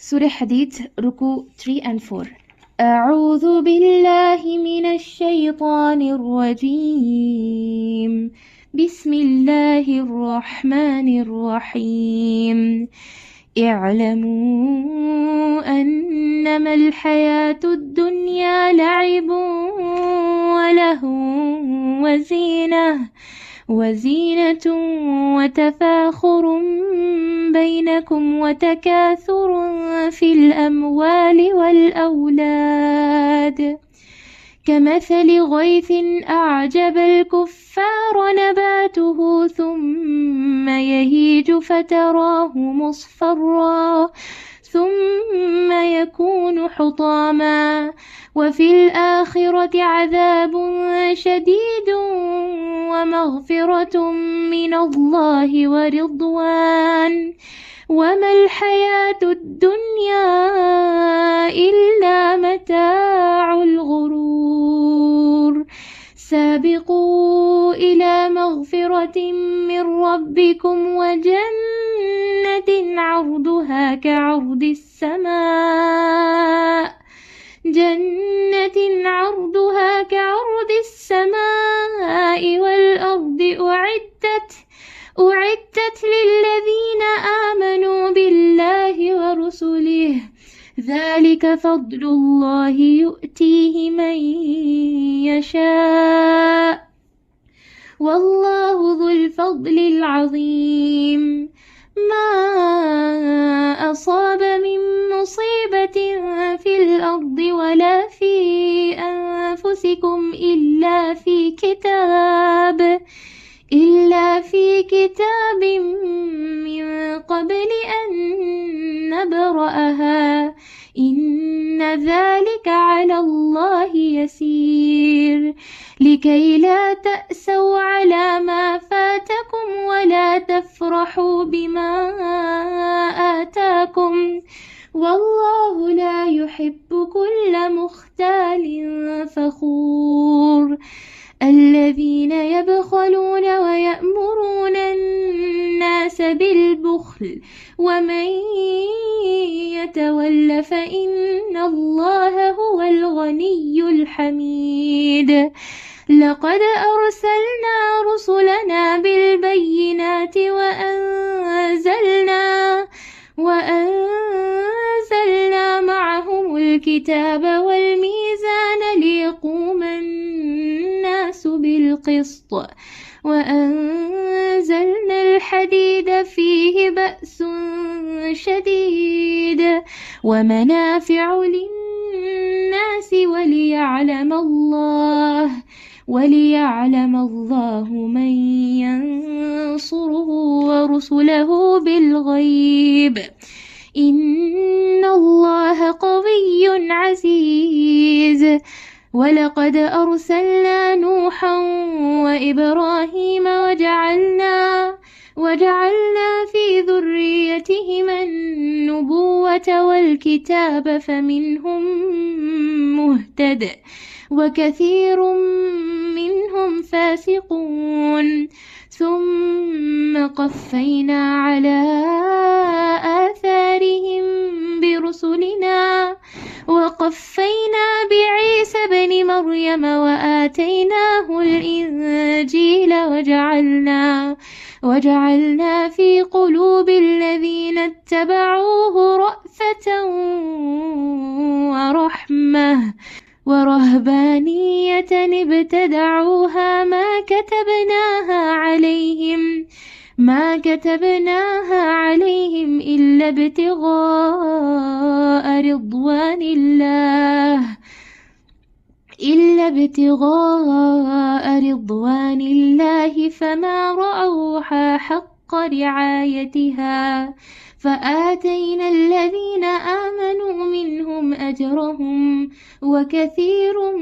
سورة حديد ركوع 3 and 4. أعوذ بالله من الشيطان الرجيم. بسم الله الرحمن الرحيم. اعلموا أنما الحياة الدنيا لعب ولهو وزينة وتفاخر بينكم وتكاثر في الأموال والأولاد كمثل غيث أعجب الكفار نباته ثم يهيج فتراه مصفرا ثم يكون حطاما وفي الآخرة عذاب شديد ومغفرة من الله ورضوان وما الحياة الدنيا إلا متاع الغرور. سابقوا إلى مغفرة من ربكم وجنة عرضها كعرض السماء والأرض أعدت للذين آمنوا بالله ورسله ذلك فضل الله يؤتيه من يشاء والله ذو الفضل العظيم. ما أصاب من مصيبة في الأرض ولا في أنفسكم إلا في كتاب من قبل أن نبرأها إن ذلك على الله يسير. لكي لا تأسوا على ما فاتكم ولا تفرحوا بما آتاكم والله لا يحب كل مختال فخور. الذين يبخلون ويأمرون الناس بالبخل ومن يتول فإن الله هو الغني الحميد. لقد أرسلنا رسلنا بالبينات وأنزلنا معهم الكتاب والميزان ليقوم الناس بالقسط وأنزلنا الحديد فيه بأس شديد ومنافع للناس وليعلم الله من ينصره ورسله بالغيب إن الله قوي عزيز. ولقد أرسلنا نوحا وإبراهيم وجعلنا في ذريتهما النبوة والكتاب فمنهم مهتد وكثير منهم فاسقون. ثم قفينا على آثارهم برسلنا وقفينا بعيسى بن مريم وآتيناه الإنجيل وجعلنا في قلوب الذين اتبعوه رأفة ورحمة ورهبانية ابتدعوها ما كتبناها عليهم إلا ابتغاء رضوان الله فما رأوها حق رعايتها فآتينا الذين آمنوا منهم أجرهم وكثير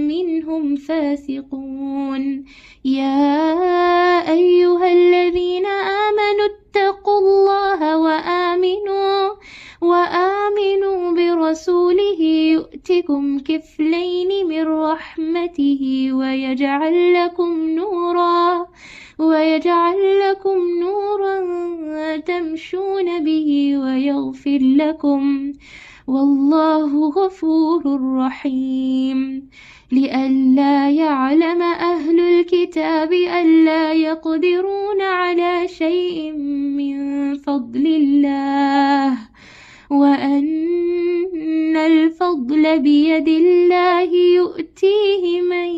منهم فاسقون. يا أيها الذين آمنوا اتقوا الله وآمنوا برسوله يؤتكم كفلين من رحمته ويجعل لكم ويجعل لكم نورا تمشون به ويغفر لكم والله غفور رحيم لئلا يعلم أهل الكتاب ألا يقدرون على شيء من فضل الله وأن الفضل بيد الله يؤتيه من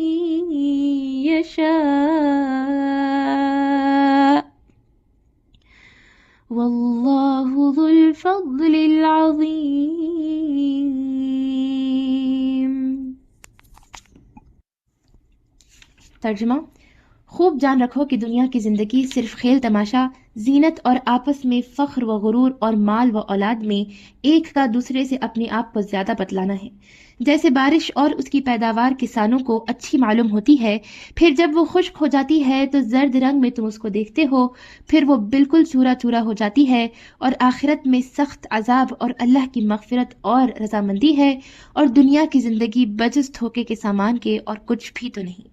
يشاء والله ذو الفضل العظيم۔ ترجمہ: خوب جان رکھو کہ دنیا کی زندگی صرف کھیل تماشا، زینت اور آپس میں فخر و غرور اور مال و اولاد میں ایک کا دوسرے سے اپنے آپ کو زیادہ بتلانا ہے۔ جیسے بارش اور اس کی پیداوار کسانوں کو اچھی معلوم ہوتی ہے، پھر جب وہ خشک ہو جاتی ہے تو زرد رنگ میں تم اس کو دیکھتے ہو، پھر وہ بالکل چورا چورا ہو جاتی ہے، اور آخرت میں سخت عذاب اور اللہ کی مغفرت اور رضامندی ہے، اور دنیا کی زندگی بجز دھوکے کے سامان کے اور کچھ بھی تو نہیں۔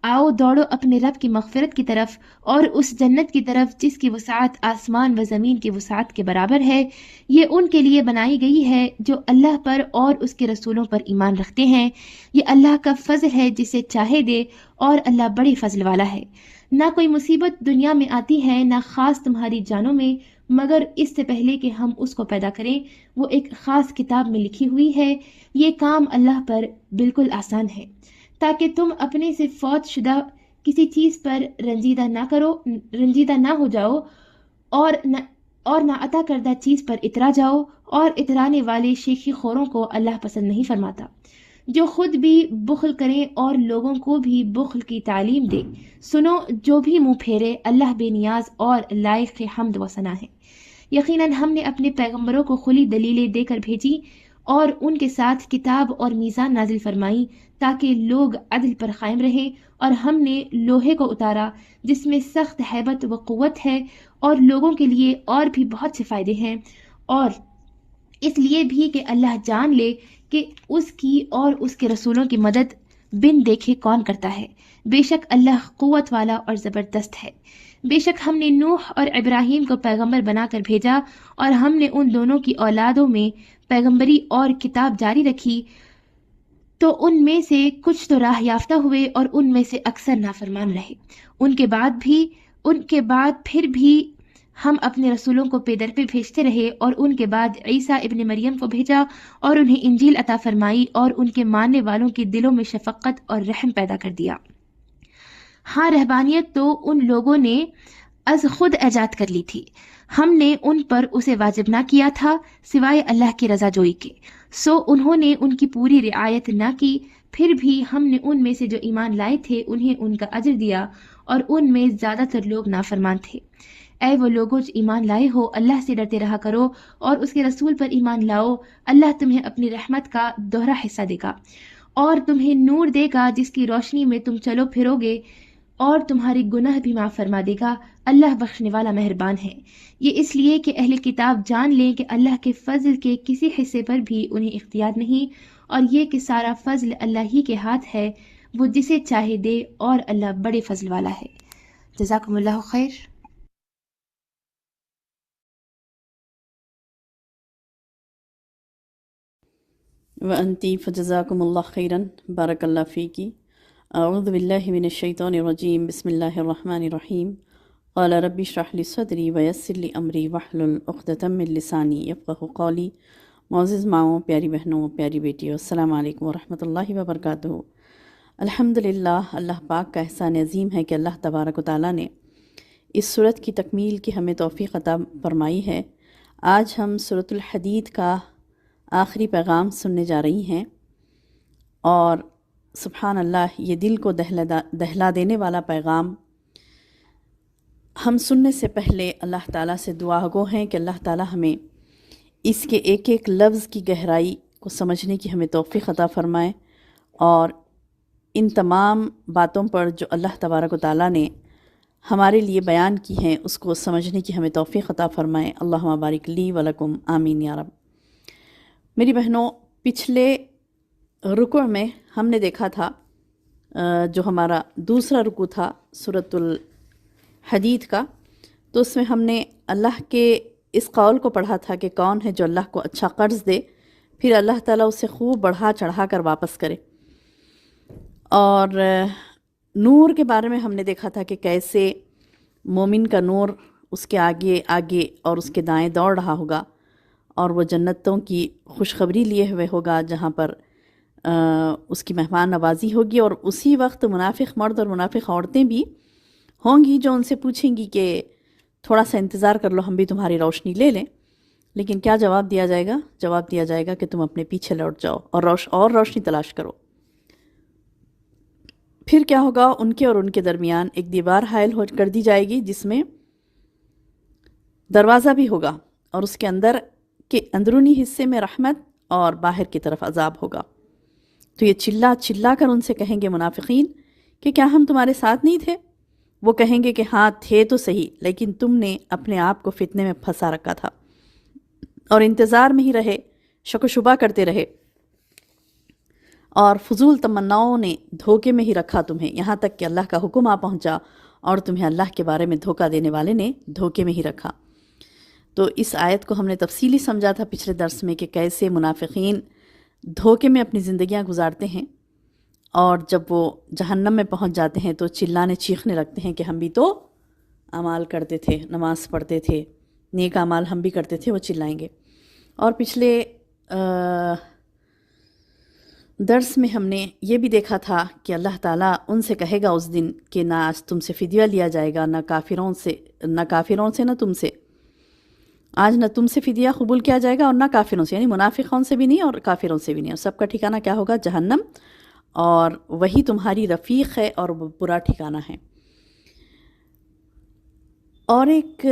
آؤ دوڑو اپنے رب کی مغفرت کی طرف اور اس جنت کی طرف جس کی وسعت آسمان و زمین کی وسعت کے برابر ہے۔ یہ ان کے لیے بنائی گئی ہے جو اللہ پر اور اس کے رسولوں پر ایمان رکھتے ہیں۔ یہ اللہ کا فضل ہے جسے چاہے دے، اور اللہ بڑے فضل والا ہے۔ نہ کوئی مصیبت دنیا میں آتی ہے، نہ خاص تمہاری جانوں میں، مگر اس سے پہلے کہ ہم اس کو پیدا کریں وہ ایک خاص کتاب میں لکھی ہوئی ہے۔ یہ کام اللہ پر بالکل آسان ہے، تاکہ تم اپنے سے فوت شدہ کسی چیز پر رنجیدہ نہ ہو جاؤ، اور نہ عطا کردہ چیز پر اترا جاؤ، اور اترانے والے شیخی خوروں کو اللہ پسند نہیں فرماتا، جو خود بھی بخل کریں اور لوگوں کو بھی بخل کی تعلیم دے۔ سنو، جو بھی منہ پھیرے اللہ بے نیاز اور لائق حمد و ثنا ہے۔ یقیناً ہم نے اپنے پیغمبروں کو کھلی دلیلیں دے کر بھیجی اور ان کے ساتھ کتاب اور میزان نازل فرمائی تاکہ لوگ عدل پر قائم رہیں، اور ہم نے لوہے کو اتارا جس میں سخت ہیبت و قوت ہے، اور لوگوں کے لیے اور بھی بہت سے فائدے ہیں، اور اس لیے بھی کہ اللہ جان لے کہ اس کی اور اس کے رسولوں کی مدد بن دیکھے کون کرتا ہے۔ بے شک اللہ قوت والا اور زبردست ہے۔ بے شک ہم نے نوح اور ابراہیم کو پیغمبر بنا کر بھیجا، اور ہم نے ان دونوں کی اولادوں میں پیغمبری اور کتاب جاری رکھی، تو ان میں سے کچھ تو راہ یافتہ ہوئے اور ان میں سے اکثر نافرمان رہے۔ ان کے بعد پھر بھی ہم اپنے رسولوں کو پے در پہ بھیجتے رہے، اور ان کے بعد عیسیٰ ابن مریم کو بھیجا اور انہیں انجیل عطا فرمائی، اور ان کے ماننے والوں کے دلوں میں شفقت اور رحم پیدا کر دیا۔ ہاں، رہبانیت تو ان لوگوں نے از خود ایجاد کر لی تھی، ہم نے ان پر اسے واجب نہ کیا تھا سوائے اللہ کی رضا جوئی کے، سو انہوں نے ان کی پوری رعایت نہ کی۔ پھر بھی ہم نے ان میں سے جو ایمان لائے تھے انہیں ان کا اجر دیا، اور ان میں زیادہ تر لوگ نافرمان تھے۔ اے وہ لوگوں جو ایمان لائے ہو، اللہ سے ڈرتے رہا کرو اور اس کے رسول پر ایمان لاؤ۔ اللہ تمہیں اپنی رحمت کا دوہرا حصہ دے گا، اور تمہیں نور دے گا جس کی روشنی میں تم چلو پھرو گے، اور تمہاری گناہ بھی معاف فرما دے گا۔ اللہ بخشنے والا مہربان ہے۔ یہ اس لیے کہ اہل کتاب جان لیں کہ اللہ کے فضل کے کسی حصے پر بھی انہیں اختیار نہیں، اور یہ کہ سارا فضل اللہ ہی کے ہاتھ ہے، وہ جسے چاہے دے، اور اللہ بڑے فضل والا ہے۔ جزاکم اللہ خیر۔ وأنتی فجزاکم اللہ خیرا، بارک اللہ فیکی۔ اعوذ باللہ من الشیطان الرجیم، بسم اللہ الرحمن الرحیم۔ قال رب اشرح لی صدری ویسر لی امری واحلل عقدۃ من لسانی یفقہوا قولی۔ معزز ماؤں، پیاری بہنوں، پیاری بیٹیوں، السلام علیکم ورحمۃ اللہ وبرکاتہ۔ الحمدللہ، اللہ پاک کا احسان عظیم ہے کہ اللہ تبارک و تعالیٰ نے اس صورت کی تکمیل کی ہمیں توفیق عطا فرمائی ہے۔ آج ہم سورۃ الحدید کا آخری پیغام سننے جا رہی ہیں، اور سبحان اللہ، یہ دل کو دہلا دینے والا پیغام ہم سننے سے پہلے اللہ تعالیٰ سے دعا گو ہیں کہ اللہ تعالیٰ ہمیں اس کے ایک ایک لفظ کی گہرائی کو سمجھنے کی ہمیں توفیق عطا فرمائے، اور ان تمام باتوں پر جو اللہ تبارک و تعالیٰ نے ہمارے لیے بیان کی ہیں اس کو سمجھنے کی ہمیں توفیق عطا فرمائے۔ اللہم بارک لی ولکم، آمین یا رب۔ میری بہنوں، پچھلے رکوع میں ہم نے دیکھا تھا، جو ہمارا دوسرا رکوع تھا سورۃ حدید کا، تو اس میں ہم نے اللہ کے اس قول کو پڑھا تھا کہ کون ہے جو اللہ کو اچھا قرض دے پھر اللہ تعالیٰ اسے خوب بڑھا چڑھا کر واپس کرے. اور نور کے بارے میں ہم نے دیکھا تھا کہ کیسے مومن کا نور اس کے آگے آگے اور اس کے دائیں دوڑ رہا ہوگا اور وہ جنتوں کی خوشخبری لیے ہوئے ہوگا جہاں پر اس کی مہمان نوازی ہوگی. اور اسی وقت منافق مرد اور منافق عورتیں بھی ہوں گی جو ان سے پوچھیں گی کہ تھوڑا سا انتظار کر لو، ہم بھی تمہاری روشنی لے لیں. لیکن کیا جواب دیا جائے گا؟ جواب دیا جائے گا کہ تم اپنے پیچھے لوٹ جاؤ اور روشنی تلاش کرو. پھر کیا ہوگا؟ ان کے اور ان کے درمیان ایک دیوار حائل کر دی جائے گی جس میں دروازہ بھی ہوگا اور اس کے اندر کے اندرونی حصے میں رحمت اور باہر کی طرف عذاب ہوگا. تو یہ چلا چلا کر ان سے کہیں گے منافقین کہ کیا ہم تمہارے ساتھ نہیں تھے؟ وہ کہیں گے کہ ہاں تھے تو صحیح، لیکن تم نے اپنے آپ کو فتنے میں پھنسا رکھا تھا اور انتظار میں ہی رہے، شک و شبہ کرتے رہے اور فضول تمناؤں نے دھوکے میں ہی رکھا تمہیں، یہاں تک کہ اللہ کا حکم آ پہنچا اور تمہیں اللہ کے بارے میں دھوکہ دینے والے نے دھوکے میں ہی رکھا. تو اس آیت کو ہم نے تفصیلی سمجھا تھا پچھلے درس میں کہ کیسے منافقین دھوکے میں اپنی زندگیاں گزارتے ہیں اور جب وہ جہنم میں پہنچ جاتے ہیں تو چلانے چیخنے لگتے ہیں کہ ہم بھی تو اعمال کرتے تھے، نماز پڑھتے تھے، نیک اعمال ہم بھی کرتے تھے، وہ چلائیں گے. اور پچھلے درس میں ہم نے یہ بھی دیکھا تھا کہ اللہ تعالیٰ ان سے کہے گا اس دن کہ نہ آج تم سے فدیہ لیا جائے گا، نہ کافروں سے نہ تم سے، آج نہ تم سے فدیہ قبول کیا جائے گا اور نہ کافروں سے، یعنی منافقوں سے بھی نہیں اور کافروں سے بھی نہیں، اور سب کا ٹھکانہ کیا ہوگا؟ جہنم، اور وہی تمہاری رفیق ہے اور وہ برا ٹھکانہ ہے. اور ایک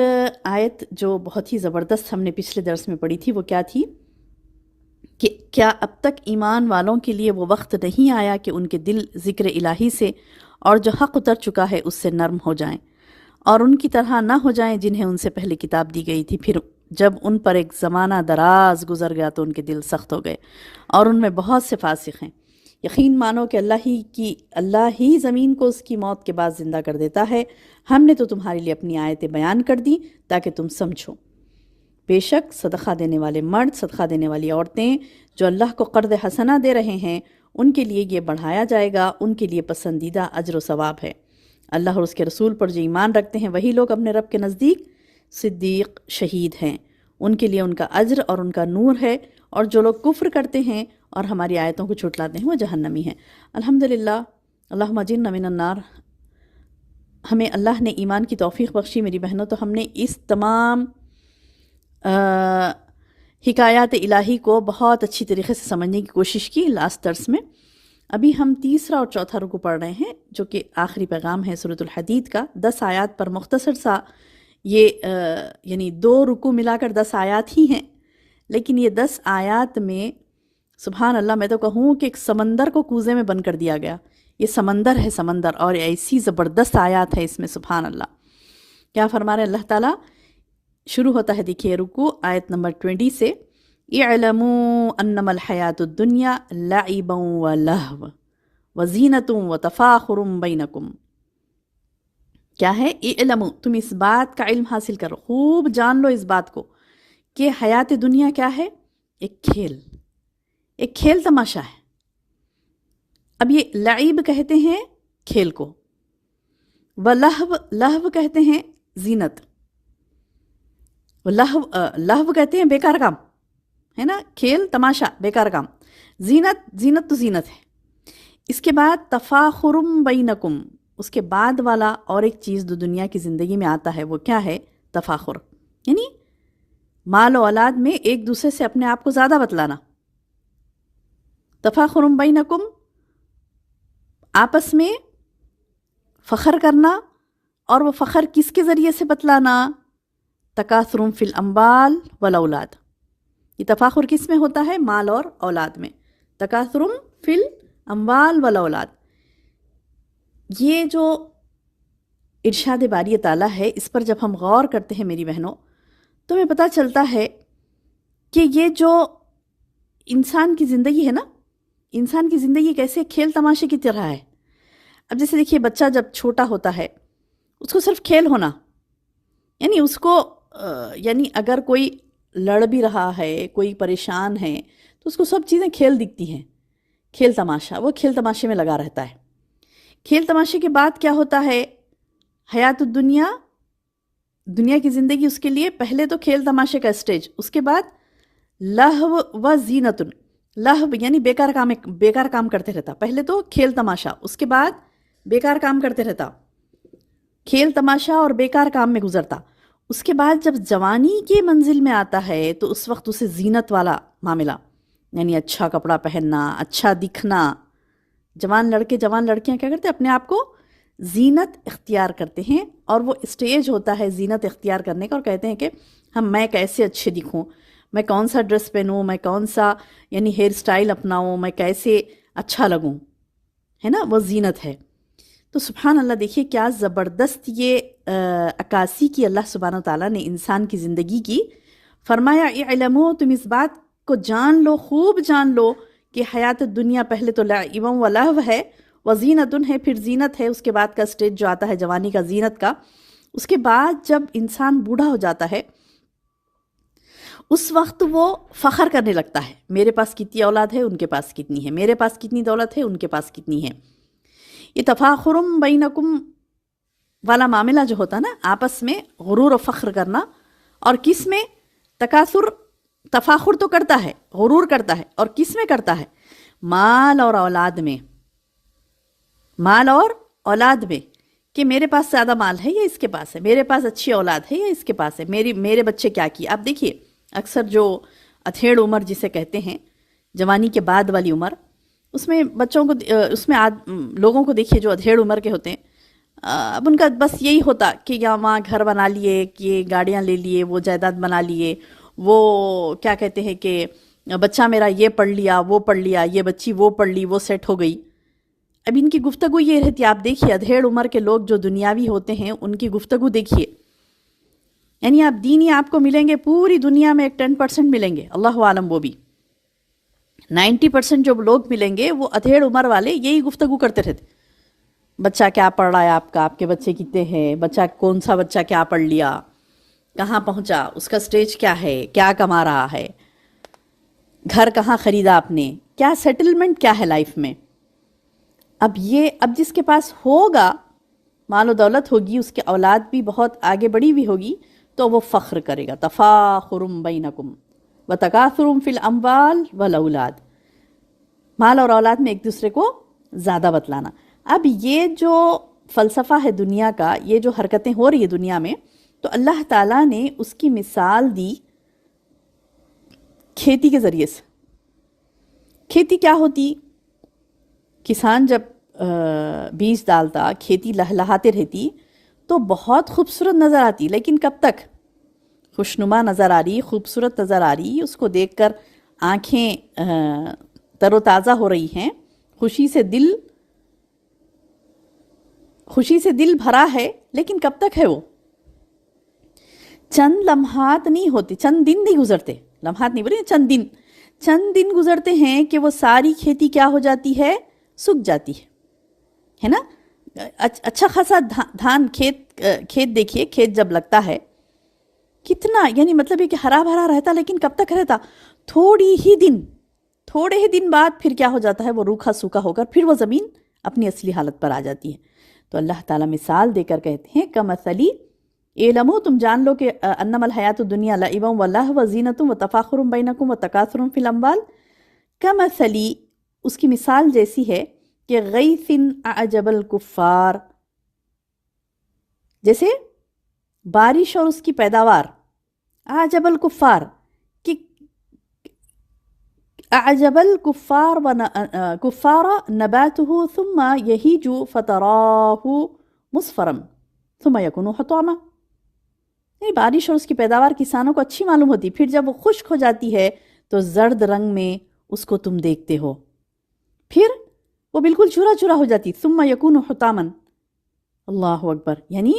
آیت جو بہت ہی زبردست ہم نے پچھلے درس میں پڑھی تھی وہ کیا تھی کہ کیا اب تک ایمان والوں کے لیے وہ وقت نہیں آیا کہ ان کے دل ذکر الہی سے اور جو حق اتر چکا ہے اس سے نرم ہو جائیں اور ان کی طرح نہ ہو جائیں جنہیں ان سے پہلے کتاب دی گئی تھی، پھر جب ان پر ایک زمانہ دراز گزر گیا تو ان کے دل سخت ہو گئے اور ان میں بہت سے فاسق ہیں. یقین مانو کہ اللہ ہی زمین کو اس کی موت کے بعد زندہ کر دیتا ہے. ہم نے تو تمہارے لیے اپنی آیتیں بیان کر دی تاکہ تم سمجھو. بے شک صدقہ دینے والے مرد، صدقہ دینے والی عورتیں جو اللہ کو قرض حسنہ دے رہے ہیں ان کے لیے یہ بڑھایا جائے گا، ان کے لیے پسندیدہ اجر و ثواب ہے. اللہ اور اس کے رسول پر جو ایمان رکھتے ہیں وہی لوگ اپنے رب کے نزدیک صدیق شہید ہیں، ان کے لیے ان کا اجر اور ان کا نور ہے، اور جو لوگ کفر کرتے ہیں اور ہماری آیتوں کو جھٹلاتے ہیں وہ جہنمی ہیں. الحمدللہ، اللہم اجرنا من النار. ہمیں اللہ نے ایمان کی توفیق بخشی میری بہنوں، تو ہم نے اس تمام حکایات الہی کو بہت اچھی طریقے سے سمجھنے کی کوشش کی لاسٹ درس میں. ابھی ہم تیسرا اور چوتھا رکوع پڑھ رہے ہیں جو کہ آخری پیغام ہے سورۃ الحدید کا. 10 آیات پر مختصر سا یہ یعنی 2 رکوع ملا کر 10 آیات ہی ہیں، لیکن یہ 10 آیات میں سبحان اللہ میں تو کہوں کہ ایک سمندر کو کوزے میں بند کر دیا گیا. یہ سمندر ہے، سمندر، اور ایسی زبردست آیات ہے اس میں. سبحان اللہ. کیا فرما رہے اللہ تعالیٰ؟ شروع ہوتا ہے دیکھیے رکوع آیت نمبر 20 سے، اعلموا انما الحیات الدنیا لعب ولہو وزینۃ وتفاخر بینکم. کیا ہے؟ اعلموا، تم اس بات کا علم حاصل کرو، خوب جان لو اس بات کو کہ حیات دنیا کیا ہے؟ ایک کھیل تماشا ہے. اب یہ لعب کہتے ہیں کھیل کو، لہو کہتے ہیں زینت، لہو کہتے ہیں بیکار کام، ہے نا، کھیل تماشا بیکار کام. زینت تو زینت ہے. اس کے بعد تفاخر بینکم، اس کے بعد والا اور ایک چیز جو دنیا کی زندگی میں آتا ہے وہ کیا ہے؟ تفاخر، یعنی مال و اولاد میں ایک دوسرے سے اپنے آپ کو زیادہ بتلانا. تفاخر بینکم، آپس میں فخر کرنا، اور وہ فخر کس کے ذریعے سے بتلانا؟ تکاثر فی الاموال والاولاد. یہ تفاخر کس میں ہوتا ہے؟ مال اور اولاد میں. تکاثر فی الاموال والاولاد. یہ جو ارشاد باری تعالیٰ ہے اس پر جب ہم غور کرتے ہیں میری بہنوں تو ہمیں پتہ چلتا ہے کہ یہ جو انسان کی زندگی ہے نا، انسان کی زندگی کیسے کھیل تماشے کی طرح ہے. اب جیسے دیکھیے بچہ جب چھوٹا ہوتا ہے اس کو صرف کھیل ہونا، یعنی اس کو یعنی اگر کوئی لڑ بھی رہا ہے، کوئی پریشان ہے، تو اس کو سب چیزیں کھیل دکھتی ہیں، کھیل تماشا، وہ کھیل تماشے میں لگا رہتا ہے۔ کھیل تماشے کے بعد کیا ہوتا ہے؟ حیات الدنیا، دنیا کی زندگی اس کے لیے پہلے تو کھیل تماشے کا اسٹیج، اس کے بعد لہو و زینت، لہو یعنی بیکار کام کرتے رہتا، پہلے تو کھیل تماشا، اس کے بعد بیکار کام کرتے رہتا، کھیل تماشا اور بیکار کام میں گزرتا۔ اس کے بعد جب جوانی کی منزل میں آتا ہے تو اس وقت اسے زینت والا معاملہ، یعنی اچھا کپڑا پہننا، اچھا دکھنا۔ جوان لڑکے جوان لڑکیاں کیا کرتے ہیں؟ اپنے آپ کو زینت اختیار کرتے ہیں، اور وہ اسٹیج ہوتا ہے زینت اختیار کرنے کا، اور کہتے ہیں کہ میں کیسے اچھے دکھوں، میں کون سا ڈریس پہنوں، میں کون سا یعنی ہیئر سٹائل اپناؤں، میں کیسے اچھا لگوں، ہے نا، وہ زینت ہے۔ تو سبحان اللہ، دیکھیے کیا زبردست یہ عکاسی کی اللہ سبحانہ وتعالیٰ نے انسان کی زندگی کی۔ فرمایا اعلموا، تم اس بات کو جان لو، خوب جان لو کہ حیات الدنیا پہلے تو لعب و لہو ہے، وزینت ہے، پھر زینت ہے، اس کے بعد کا اسٹیج جو آتا ہے جوانی کا، زینت کا۔ اس کے بعد جب انسان بوڑھا ہو جاتا ہے اس وقت وہ فخر کرنے لگتا ہے، میرے پاس کتنی اولاد ہے، ان کے پاس کتنی ہے، میرے پاس کتنی دولت ہے، ان کے پاس کتنی ہے۔ یہ تفاخرم بینکم والا معاملہ جو ہوتا ہے نا، آپس میں غرور و فخر کرنا، اور کس میں تکاثر، تفاخر تو کرتا ہے، غرور کرتا ہے، اور کس میں کرتا ہے؟ مال اور اولاد میں، مال اور اولاد میں، کہ میرے پاس زیادہ مال ہے یا اس کے پاس ہے، میرے پاس اچھی اولاد ہے یا اس کے پاس ہے، میرے بچے کیا کیے۔ آپ دیکھیے اکثر جو اتھیڑ عمر جسے کہتے ہیں، جوانی کے بعد والی عمر، اس میں بچوں کو، اس میں لوگوں کو دیکھیے جو ادھیڑ عمر کے ہوتے ہیں، اب ان کا بس یہی ہوتا کہ یا وہاں گھر بنا لیے، کہ گاڑیاں لے لیے، وہ جائیداد بنا لیے، وہ کیا کہتے ہیں کہ بچہ میرا یہ پڑھ لیا، وہ پڑھ لیا، یہ بچی وہ پڑھ لی، وہ سیٹ ہو گئی۔ اب ان کی گفتگو یہ رہتی، آپ دیکھیے ادھیڑ عمر کے لوگ جو دنیاوی ہوتے ہیں ان کی گفتگو دیکھیے، یعنی آپ دینی آپ کو ملیں گے پوری دنیا میں ایک 10% ملیں گے، اللہ عالم وہ بھی 90% جو لوگ ملیں گے وہ ادھیڑ عمر والے یہی گفتگو کرتے رہتے، بچہ کیا پڑھ رہا ہے آپ کے بچے کتنے ہیں، بچہ کون سا بچہ کیا پڑھ لیا، کہاں پہنچا، اس کا سٹیج کیا ہے، کیا کما رہا ہے، گھر کہاں خریدا آپ نے، کیا سیٹلمنٹ کیا ہے لائف میں۔ اب جس کے پاس ہوگا، مال و دولت ہوگی، اس کے اولاد بھی بہت آگے بڑھی ہوئی ہوگی، تو وہ فخر کرے گا، تفاخرم بینکم وتکاثرم فی الاموال والاولاد، مال اور اولاد میں ایک دوسرے کو زیادہ بتلانا۔ اب یہ جو فلسفہ ہے دنیا کا، یہ جو حرکتیں ہو رہی ہے دنیا میں، تو اللہ تعالیٰ نے اس کی مثال دی کھیتی کے ذریعے سے۔ کھیتی کیا ہوتی؟ کسان جب بیج ڈالتا، کھیتی لہلہاتے رہتی تو بہت خوبصورت نظر آتی، لیکن کب تک؟ خوشنما نظر آ رہی، خوبصورت نظر آ رہی، اس کو دیکھ کر آنکھیں تر و تازہ ہو رہی ہیں، خوشی سے دل بھرا ہے، لیکن کب تک ہے وہ؟ چند لمحات نہیں ہوتے، چند دن نہیں گزرتے، لمحات نہیں بولے، چند دن گزرتے ہیں کہ وہ ساری کھیتی کیا ہو جاتی ہے؟ سوکھ جاتی ہے نا۔ اچھا خاصا دھان کھیت دیکھیے، کھیت جب لگتا ہے کتنا، یعنی مطلب یہ کہ ہرا بھرا رہتا، لیکن کب تک رہتا؟ تھوڑے ہی دن بعد پھر کیا ہو جاتا ہے؟ وہ روکھا سوکھا ہو کر پھر وہ زمین اپنی اصلی حالت پر آ جاتی ہے۔ تو اللہ تعالیٰ مثال دے کر کہتے ہیں کمثلی اعلموا، تم جان لو کہ انما الحیات الدنیا لعب و لہو وزینۃ وتفاخر بینکم وتکاثر فی الاموال، کمثلی، اس کی مثال جیسی ہے کہ غیث اعجب الکفار، جیسے بارش اور اس کی پیداوار، اعجب الکفار، کہ اعجب الکفار کفار نباته ثم یہیج فتراہ مصفرا ثم یکون حطاما، یعنی بارش اور اس کی پیداوار کسانوں کو اچھی معلوم ہوتی، پھر جب وہ خشک ہو جاتی ہے تو زرد رنگ میں اس کو تم دیکھتے ہو، پھر وہ بالکل چورا چورا ہو جاتی، ثم یکون حطاما۔ اللہ اکبر، یعنی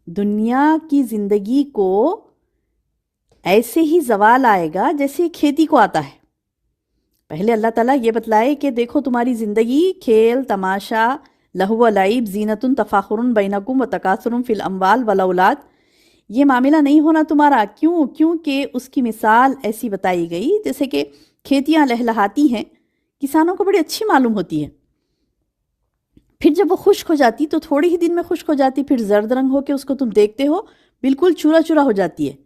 دنیا کی زندگی کو ایسے ہی زوال آئے گا جیسے کھیتی کو آتا ہے۔ پہلے اللہ تعالیٰ یہ بتلائے کہ دیکھو تمہاری زندگی کھیل تماشا لہو و لعب زینت تفاخر بینکم و تکاثر فی الاموال والاولاد، یہ معاملہ نہیں ہونا تمہارا، کیونکہ اس کی مثال ایسی بتائی گئی جیسے کہ کھیتیاں لہلہاتی ہیں، کسانوں کو بڑی اچھی معلوم ہوتی ہے، پھر جب وہ خشک ہو جاتی تو تھوڑے ہی دن میں خشک ہو جاتی، پھر زرد رنگ ہو کے اس کو تم دیکھتے ہو بالکل چورا چورا ہو جاتی ہے۔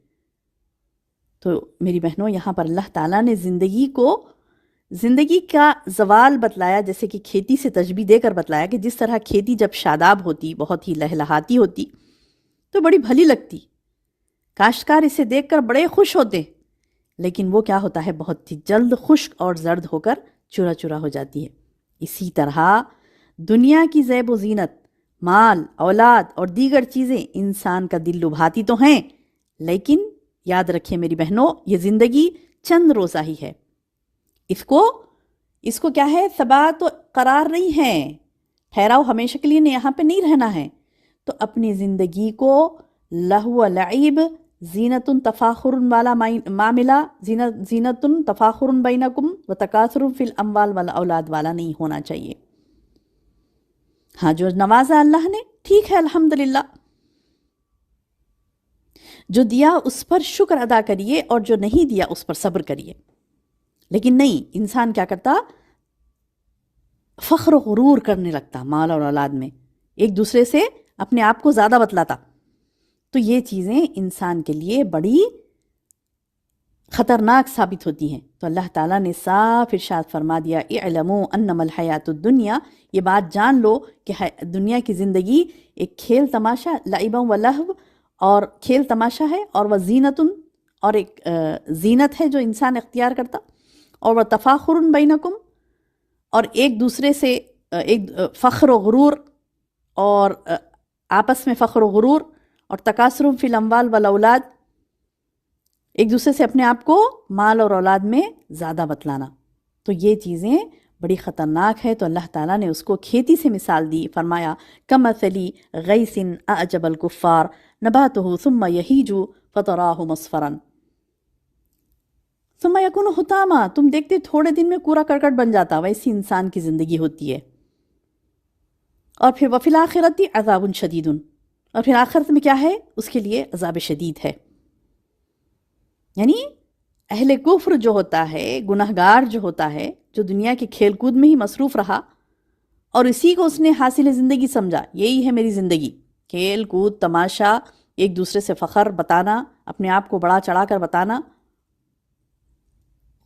تو میری بہنوں، یہاں پر اللہ تعالیٰ نے زندگی کا زوال بتلایا، جیسے کہ کھیتی سے تشبیہ دے کر بتلایا کہ جس طرح کھیتی جب شاداب ہوتی، بہت ہی لہلہاتی ہوتی تو بڑی بھلی لگتی، کاشتکار اسے دیکھ کر بڑے خوش ہوتے، لیکن وہ کیا ہوتا ہے، بہت ہی جلد خشک اور زرد ہو کر چورا چورا ہو جاتی ہے۔ اسی طرح دنیا کی زیب و زینت، مال، اولاد اور دیگر چیزیں انسان کا دل لبھاتی تو ہیں، لیکن یاد رکھیں میری بہنوں، یہ زندگی چند روزہ ہی ہے، اس کو کیا ہے، ثبات و قرار نہیں ہے، ٹھہراؤ ہمیشہ کے لیے یہاں پہ نہیں رہنا ہے۔ تو اپنی زندگی کو لہو و لعب، زینت تفاخر والا معاملہ، زینت تفاخر بینکم و تکاثر فی الاموال والاولاد والا نہیں ہونا چاہیے۔ ہاں، جو نوازا اللہ نے، ٹھیک ہے، الحمدللہ، جو دیا اس پر شکر ادا کریے اور جو نہیں دیا اس پر صبر کریے، لیکن نہیں، انسان کیا کرتا، فخر و غرور کرنے لگتا مال اور اولاد میں، ایک دوسرے سے اپنے آپ کو زیادہ بتلاتا، تو یہ چیزیں انسان کے لیے بڑی خطرناک ثابت ہوتی ہیں۔ تو اللہ تعالیٰ نے صاف ارشاد فرما دیا، اعلموا انما الحیات الدنیا، یہ بات جان لو کہ دنیا کی زندگی ایک کھیل تماشا، لعبا و لہو، اور کھیل تماشا ہے، اور وہ زینت، اور ایک زینت ہے جو انسان اختیار کرتا، اور وہ تفاخر بینکم، اور ایک دوسرے سے ایک فخر و غرور، اور آپس میں فخر و غرور، اور تکاثر فی الاموال والاولاد، ایک دوسرے سے اپنے آپ کو مال اور اولاد میں زیادہ بتلانا، تو یہ چیزیں بڑی خطرناک ہے۔ تو اللہ تعالیٰ نے اس کو کھیتی سے مثال دی، فرمایا کمثلی غیث اعجب الکفار نباتہ ثم یہیج فتراہ مصفرا ثم یکون حطاما، تم دیکھتے تھوڑے دن میں کوڑا کرکٹ بن جاتا، ویسی انسان کی زندگی ہوتی ہے۔ اور پھر وفی الآخرۃ عذاب شدید، اور پھر آخرت میں کیا ہے، اس کے لیے عذاب شدید ہے۔ یعنی اہل کفر جو ہوتا ہے، گناہگار جو ہوتا ہے، جو دنیا کے کھیل کود میں ہی مصروف رہا اور اسی کو اس نے حاصل زندگی سمجھا، یہی ہے میری زندگی، کھیل کود، تماشا، ایک دوسرے سے فخر بتانا، اپنے آپ کو بڑا چڑھا کر بتانا،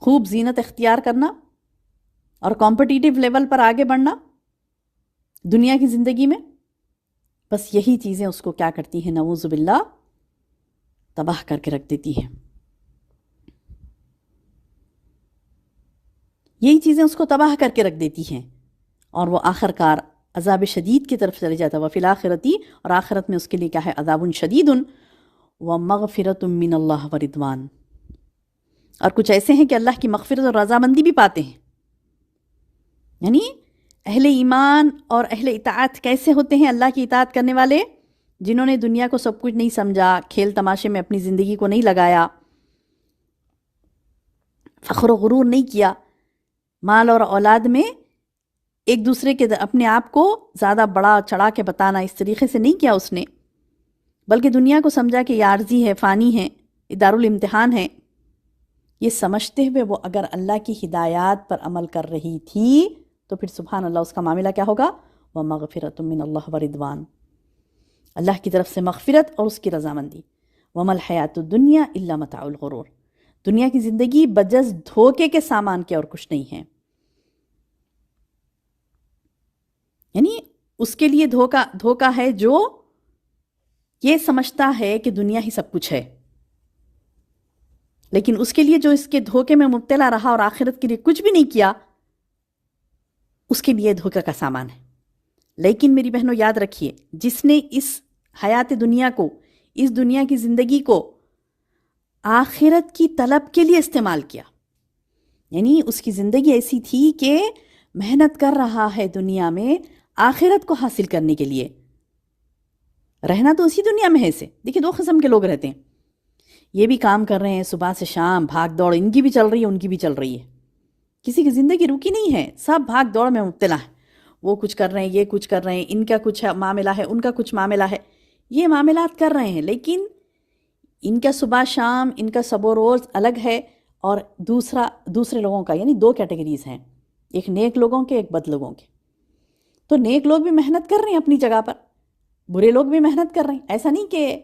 خوب زینت اختیار کرنا، اور کمپٹیٹیو لیول پر آگے بڑھنا دنیا کی زندگی میں، بس یہی چیزیں اس کو کیا کرتی ہیں، نعوذ باللہ، تباہ کر کے رکھ دیتی ہیں۔ یہی چیزیں اس کو تباہ کر کے رکھ دیتی ہیں، اور وہ آخر کار عذاب شدید کی طرف چلے جاتا ہے۔ وفی الآخرۃ، اور آخرت میں اس کے لیے کیا ہے، عذاب شدید ومغفرۃ من اللہ ورضوان، اور کچھ ایسے ہیں کہ اللہ کی مغفرت اور رضامندی بھی پاتے ہیں۔ یعنی اہل ایمان اور اہل اطاعت کیسے ہوتے ہیں، اللہ کی اطاعت کرنے والے، جنہوں نے دنیا کو سب کچھ نہیں سمجھا، کھیل تماشے میں اپنی زندگی کو نہیں لگایا، فخر و غرور نہیں کیا، مال اور اولاد میں ایک دوسرے کے اپنے آپ کو زیادہ بڑا چڑھا کے بتانا، اس طریقے سے نہیں کیا اس نے، بلکہ دنیا کو سمجھا کہ یہ عارضی ہے، فانی ہے، یہ دارالامتحان ہے، یہ سمجھتے ہوئے وہ اگر اللہ کی ہدایات پر عمل کر رہی تھی تو پھر سبحان اللہ اس کا معاملہ کیا ہوگا، وَمَغْفِرَةٌ مِّنَ اللَّهِ وَرِضْوَانٌ، اللہ کی طرف سے مغفرت اور اس کی رضامندی۔ وَمَا الْحَيَاةُ الدُّنْيَا إِلَّا مَتَاعُ الْغُرُورِ، دنیا کی زندگی بجز دھوکے کے سامان کے اور کچھ نہیں ہے۔ یعنی اس کے لیے دھوکا ہے جو یہ سمجھتا ہے کہ دنیا ہی سب کچھ ہے، لیکن اس کے لیے جو اس کے دھوکے میں مبتلا رہا اور آخرت کے لیے کچھ بھی نہیں کیا، اس کے لیے دھوکے کا سامان ہے۔ لیکن میری بہنوں یاد رکھیے، جس نے اس حیات دنیا کو، اس دنیا کی زندگی کو آخرت کی طلب کے لیے استعمال کیا، یعنی اس کی زندگی ایسی تھی کہ محنت کر رہا ہے دنیا میں آخرت کو حاصل کرنے کے لیے، رہنا تو اسی دنیا میں ہے۔ سے دیکھیں، دو قسم کے لوگ رہتے ہیں، یہ بھی کام کر رہے ہیں صبح سے شام، بھاگ دوڑ ان کی بھی چل رہی ہے، ان کی بھی چل رہی ہے، کسی کی زندگی رکی نہیں ہے، سب بھاگ دوڑ میں مبتلا ہے۔ وہ کچھ کر رہے ہیں، یہ کچھ کر رہے ہیں، ان کا کچھ معاملہ ہے، ان کا کچھ معاملہ ہے، یہ معاملات کر رہے ہیں، لیکن ان کا صبح شام، ان کا سب و روز الگ ہے، اور دوسرے لوگوں کا، یعنی دو کیٹیگریز ہیں، ایک نیک لوگوں کے، ایک بد لوگوں کے۔ تو نیک لوگ بھی محنت کر رہے ہیں اپنی جگہ پر، برے لوگ بھی محنت کر رہے ہیں۔ ایسا نہیں کہ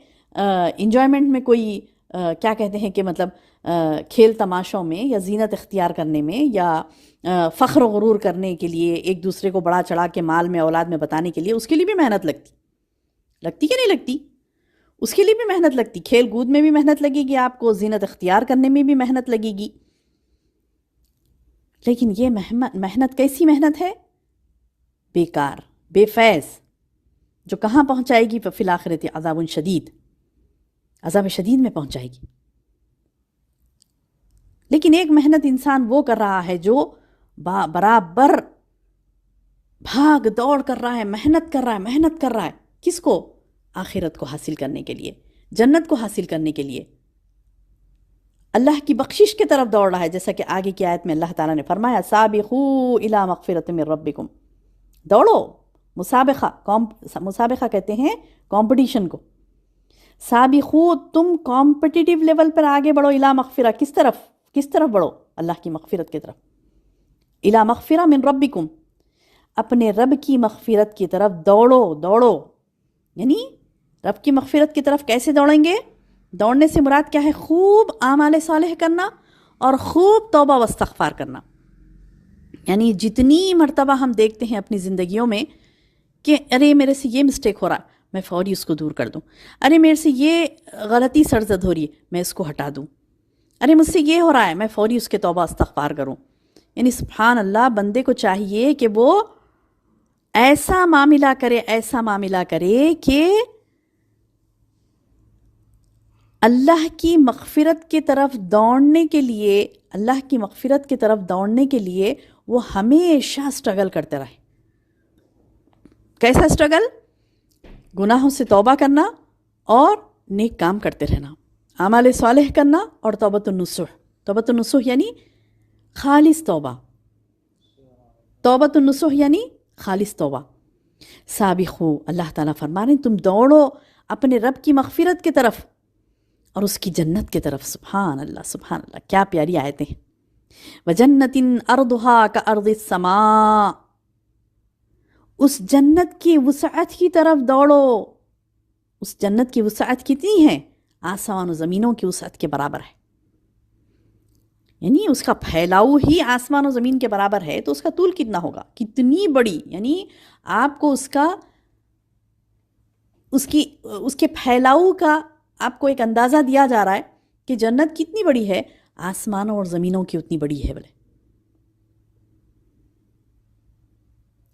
انجوائمنٹ میں کوئی کیا کہتے ہیں کہ مطلب کھیل تماشوں میں یا زینت اختیار کرنے میں یا فخر و غرور کرنے کے لیے، ایک دوسرے کو بڑا چڑھا کے مال میں، اولاد میں بتانے کے لیے، اس کے لیے بھی محنت لگتی کہ نہیں لگتی؟ اس کے لیے بھی محنت لگتی، کھیل کود میں بھی محنت لگے گی آپ کو، زینت اختیار کرنے میں بھی محنت لگے گی۔ لیکن یہ محنت کیسی محنت ہے؟ بیکار، بے فیض، جو کہاں پہنچائے گی؟ فی الآخرۃ عذاب شدید، عذاب شدید میں پہنچائے گی۔ لیکن ایک محنت انسان وہ کر رہا ہے جو برابر بھاگ دوڑ کر رہا ہے، محنت کر رہا ہے، کس کو؟ آخرت کو حاصل کرنے کے لیے، جنت کو حاصل کرنے کے لیے، اللہ کی بخشش کی طرف دوڑ رہا ہے، جیسا کہ آگے کی آیت میں اللہ تعالیٰ نے فرمایا سابقوا الی مغفرۃ من ربکم، دوڑو، مسابقہ کہتے ہیں کمپٹیشن کو، سابقوا، تم کمپٹیٹیو لیول پر آگے بڑھو، الی مغفرہ، کس طرف بڑھو؟ اللہ کی مغفرت کی طرف، الی مغفرہ من ربکم، اپنے رب کی مغفرت کی طرف دوڑو، یعنی رب کی مغفرت کی طرف کیسے دوڑیں گے؟ دوڑنے سے مراد کیا ہے؟ خوب اعمال صالح کرنا اور خوب توبہ و استغفار کرنا۔ یعنی جتنی مرتبہ ہم دیکھتے ہیں اپنی زندگیوں میں کہ ارے میرے سے یہ مسٹیک ہو رہا ہے، میں فوری اس کو دور کر دوں، ارے میرے سے یہ غلطی سرزد ہو رہی ہے، میں اس کو ہٹا دوں، ارے مجھ سے یہ ہو رہا ہے، میں فوری اس کے توبہ استغفار کروں۔ یعنی سبحان اللہ، بندے کو چاہیے کہ وہ ایسا معاملہ کرے کہ اللہ کی مغفرت کی طرف دوڑنے کے لیے وہ ہمیشہ سٹرگل کرتے رہے۔ کیسا سٹرگل؟ گناہوں سے توبہ کرنا اور نیک کام کرتے رہنا، اعمال صالح کرنا اور توبۃ النصوح یعنی خالص توبہ، توبۃ النصوح یعنی خالص توبہ۔ سابقو، اللہ تعالیٰ فرما رہے ہیں تم دوڑو اپنے رب کی مغفرت کی طرف اور اس کی جنت کی طرف۔ سبحان اللہ، کیا پیاری آیتیں ہیں۔ وَجَنَّةٍ أَرْضُهَا كَأَرْضِ السَّمَاءِ، اس جنت کی وسعت کی طرف دوڑو۔ اس جنت کی وسعت کتنی ہے؟ آسمان و زمینوں کی وسعت کے برابر ہے، یعنی اس کا پھیلاؤ ہی آسمان و زمین کے برابر ہے، تو اس کا طول کتنا ہوگا؟ کتنی بڑی، یعنی آپ کو اس کے پھیلاؤ کا آپ کو ایک اندازہ دیا جا رہا ہے کہ جنت کتنی بڑی ہے، آسمانوں اور زمینوں کی اتنی بڑی ہے بولے۔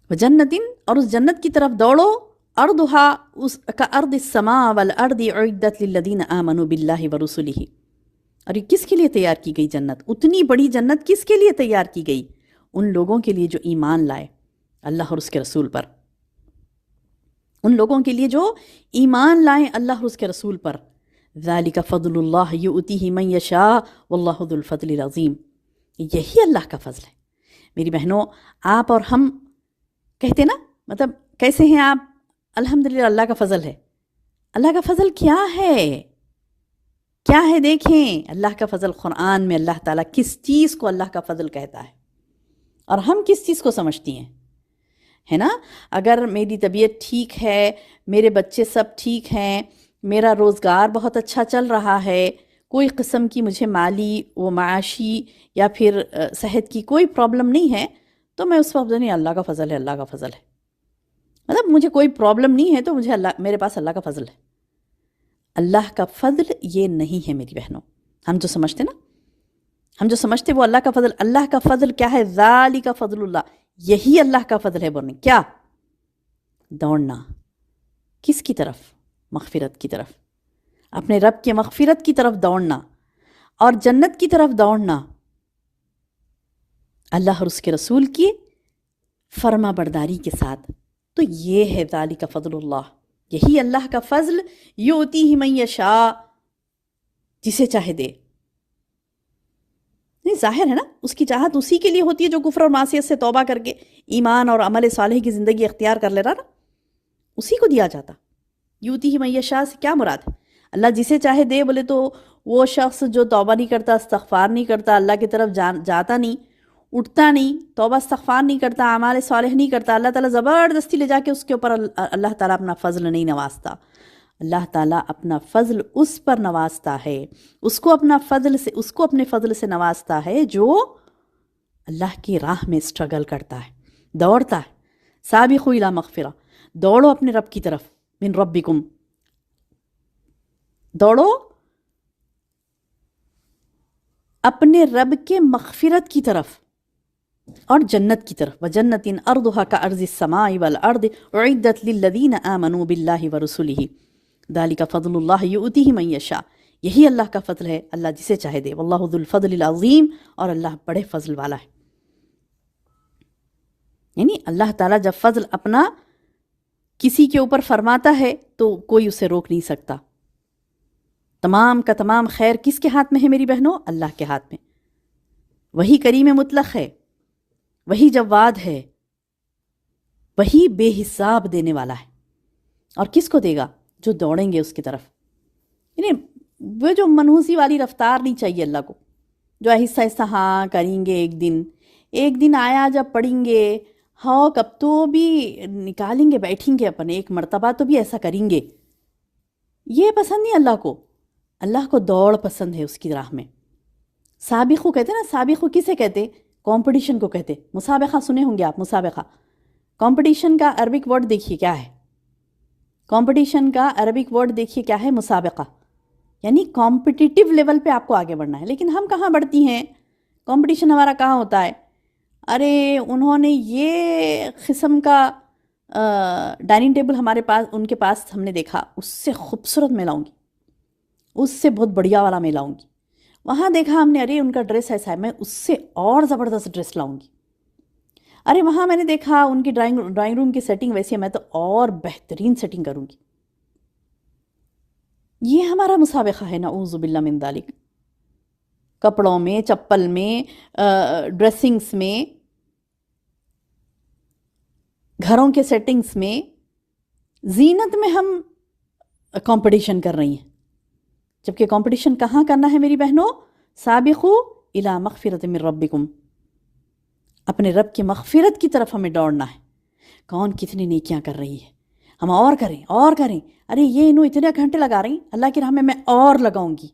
وجنتن، اور اس جنت کی طرف دوڑو، ارضها كأرض السماء والارض اعدت للذین آمنوا باللہ ورسلہ، اور یہ کس کے لیے تیار کی گئی جنت؟ اتنی بڑی جنت کس کے لیے تیار کی گئی؟ ان لوگوں کے لیے جو ایمان لائے اللہ اور اس کے رسول پر، ان لوگوں کے لیے جو ایمان لائیں اللہ اور اس کے رسول پر۔ ذالک فضل اللہ یؤتیہ من یشاء واللہ ذو الفضل العظیم، یہی اللہ کا فضل ہے۔ میری بہنوں، آپ اور ہم کہتے نا، مطلب کیسے ہیں آپ؟ الحمدللہ، اللہ کا فضل ہے۔ اللہ کا فضل کیا ہے؟ کیا ہے؟ دیکھیں اللہ کا فضل قرآن میں اللہ تعالیٰ کس چیز کو اللہ کا فضل کہتا ہے اور ہم کس چیز کو سمجھتی ہیں، ہے نا؟ اگر میری طبیعت ٹھیک ہے، میرے بچے سب ٹھیک ہیں، میرا روزگار بہت اچھا چل رہا ہے، کوئی قسم کی مجھے مالی و معاشی یا پھر صحت کی کوئی پرابلم نہیں ہے، تو میں اس وقت نہیں، اللہ کا فضل ہے، اللہ کا فضل ہے، مطلب مجھے کوئی پرابلم نہیں ہے تو مجھے میرے پاس اللہ کا فضل ہے۔ اللہ کا فضل یہ نہیں ہے میری بہنوں، ہم جو سمجھتے وہ اللہ کا فضل۔ اللہ کا فضل کیا ہے؟ ذالک فضل اللہ، یہی اللہ کا فضل ہے۔ بولنے کیا؟ دوڑنا کس کی طرف؟ مغفرت کی طرف، اپنے رب کے مغفرت کی طرف دوڑنا اور جنت کی طرف دوڑنا، اللہ اور اس کے رسول کی فرما برداری کے ساتھ۔ تو یہ ہے ذالک فضل اللہ، یہی اللہ کا فضل، یؤتیہ من یشاء، جسے چاہے دے۔ نہیں ظاہر ہے نا، اس کی چاہت اسی کے لیے ہوتی ہے جو کفر اور معصیت سے توبہ کر کے ایمان اور عمل صالح کی زندگی اختیار کر لے رہا نا، اسی کو دیا جاتا. یوتی ہی من یشاء سے کیا مراد ہے؟ اللہ جسے چاہے دے. بولے تو وہ شخص جو توبہ نہیں کرتا، استغفار نہیں کرتا، اللہ کی طرف جاتا نہیں، اٹھتا نہیں، توبہ استغفار نہیں کرتا، اعمال صالح نہیں کرتا، اللہ تعالیٰ زبردستی لے جا کے اس کے اوپر اللہ تعالیٰ اپنا فضل نہیں نوازتا. اللہ تعالیٰ اپنا فضل اس پر نوازتا ہے، اس کو اپنے فضل سے نوازتا ہے جو اللہ کی راہ میں اسٹرگل کرتا ہے، دوڑتا ہے. سابقوا الی مغفرہ، دوڑو اپنے رب کی طرف، من ربکم، دوڑو اپنے رب کے مغفرت کی طرف اور جنت کی طرف. وَجَنَّةٍ أَرْضُهَا كَأَرْضِ السَّمَاءِ وَالْأَرْضِ أُعِدَّتْ لِلَّذِينَ آمَنُوا بِاللَّهِ وَرُسُلِهِ ذَلِكَ فَضْلُ اللَّهِ يُؤْتِيهِ مَن يَشَاءُ. یہی اللہ کا فضل ہے، اللہ جسے چاہے دے. وَاللَّهُ ذُو الْفَضْلِ الْعَظِيمِ، اور اللہ بڑے فضل والا ہے. یعنی اللہ تعالیٰ جب فضل اپنا کسی کے اوپر فرماتا ہے تو کوئی اسے روک نہیں سکتا. تمام کا تمام خیر کس کے ہاتھ میں ہے میری بہنوں؟ اللہ کے ہاتھ میں. وہی کریم مطلق ہے، وہی جواد ہے، وہی بے حساب دینے والا ہے. اور کس کو دے گا؟ جو دوڑیں گے اس کی طرف. یعنی وہ جو منحوسی والی رفتار نہیں چاہیے اللہ کو، جو آہستہ آہستہ ہاں کریں گے، ایک دن آیا جب پڑھیں گے، ہاں کب تو بھی نکالیں گے، بیٹھیں گے اپنے ایک مرتبہ تو بھی ایسا کریں گے. یہ پسند نہیں اللہ کو. اللہ کو دوڑ پسند ہے اس کی راہ میں. سابقو کہتے ہیں نا، سابقو کسے کہتے؟ کمپٹیشن کو کہتے. مسابقہ سنے ہوں گے آپ، مسابقہ. کمپٹیشن کا عربک ورڈ دیکھیے کیا ہے. کمپٹیشن کا عربک ورڈ دیکھیے کیا ہے؟ مسابقہ. یعنی کمپٹیٹیو لیول پہ آپ کو آگے بڑھنا ہے. لیکن ہم کہاں بڑھتی ہیں؟ کمپٹیشن ہمارا کہاں ہوتا ہے؟ ارے انہوں نے یہ قسم کا ڈائننگ ٹیبل ہمارے پاس، ان کے پاس ہم نے دیکھا، اس سے خوبصورت میں لاؤں گی، اس سے بہت بڑھیا والا میں لاؤں گی. وہاں دیکھا ہم نے، ارے ان کا ڈریس ایسا ہے، میں اس سے اور زبردست ڈریس لاؤں گی. ارے وہاں میں نے دیکھا ان کی ڈرائنگ روم کی سیٹنگ ویسی ہے، میں تو اور بہترین سیٹنگ کروں گی. یہ ہمارا مسابقہ ہے، نعوذ باللہ من ذالک. کپڑوں میں، چپل میں، ڈریسنگز میں، گھروں کے سیٹنگز میں، زینت میں ہم کمپٹیشن کر رہی ہیں. جبکہ کمپٹیشن کہاں کرنا ہے میری بہنوں؟ سابقوا الی مغفرۃ من ربکم، اپنے رب کی مغفرت کی طرف ہمیں دوڑنا ہے. کون کتنی نیکیاں کر رہی ہے، ہم اور کریں. ارے یہ انہوں اتنے گھنٹے لگا رہی، اللہ کی راہ میں اور لگاؤں گی.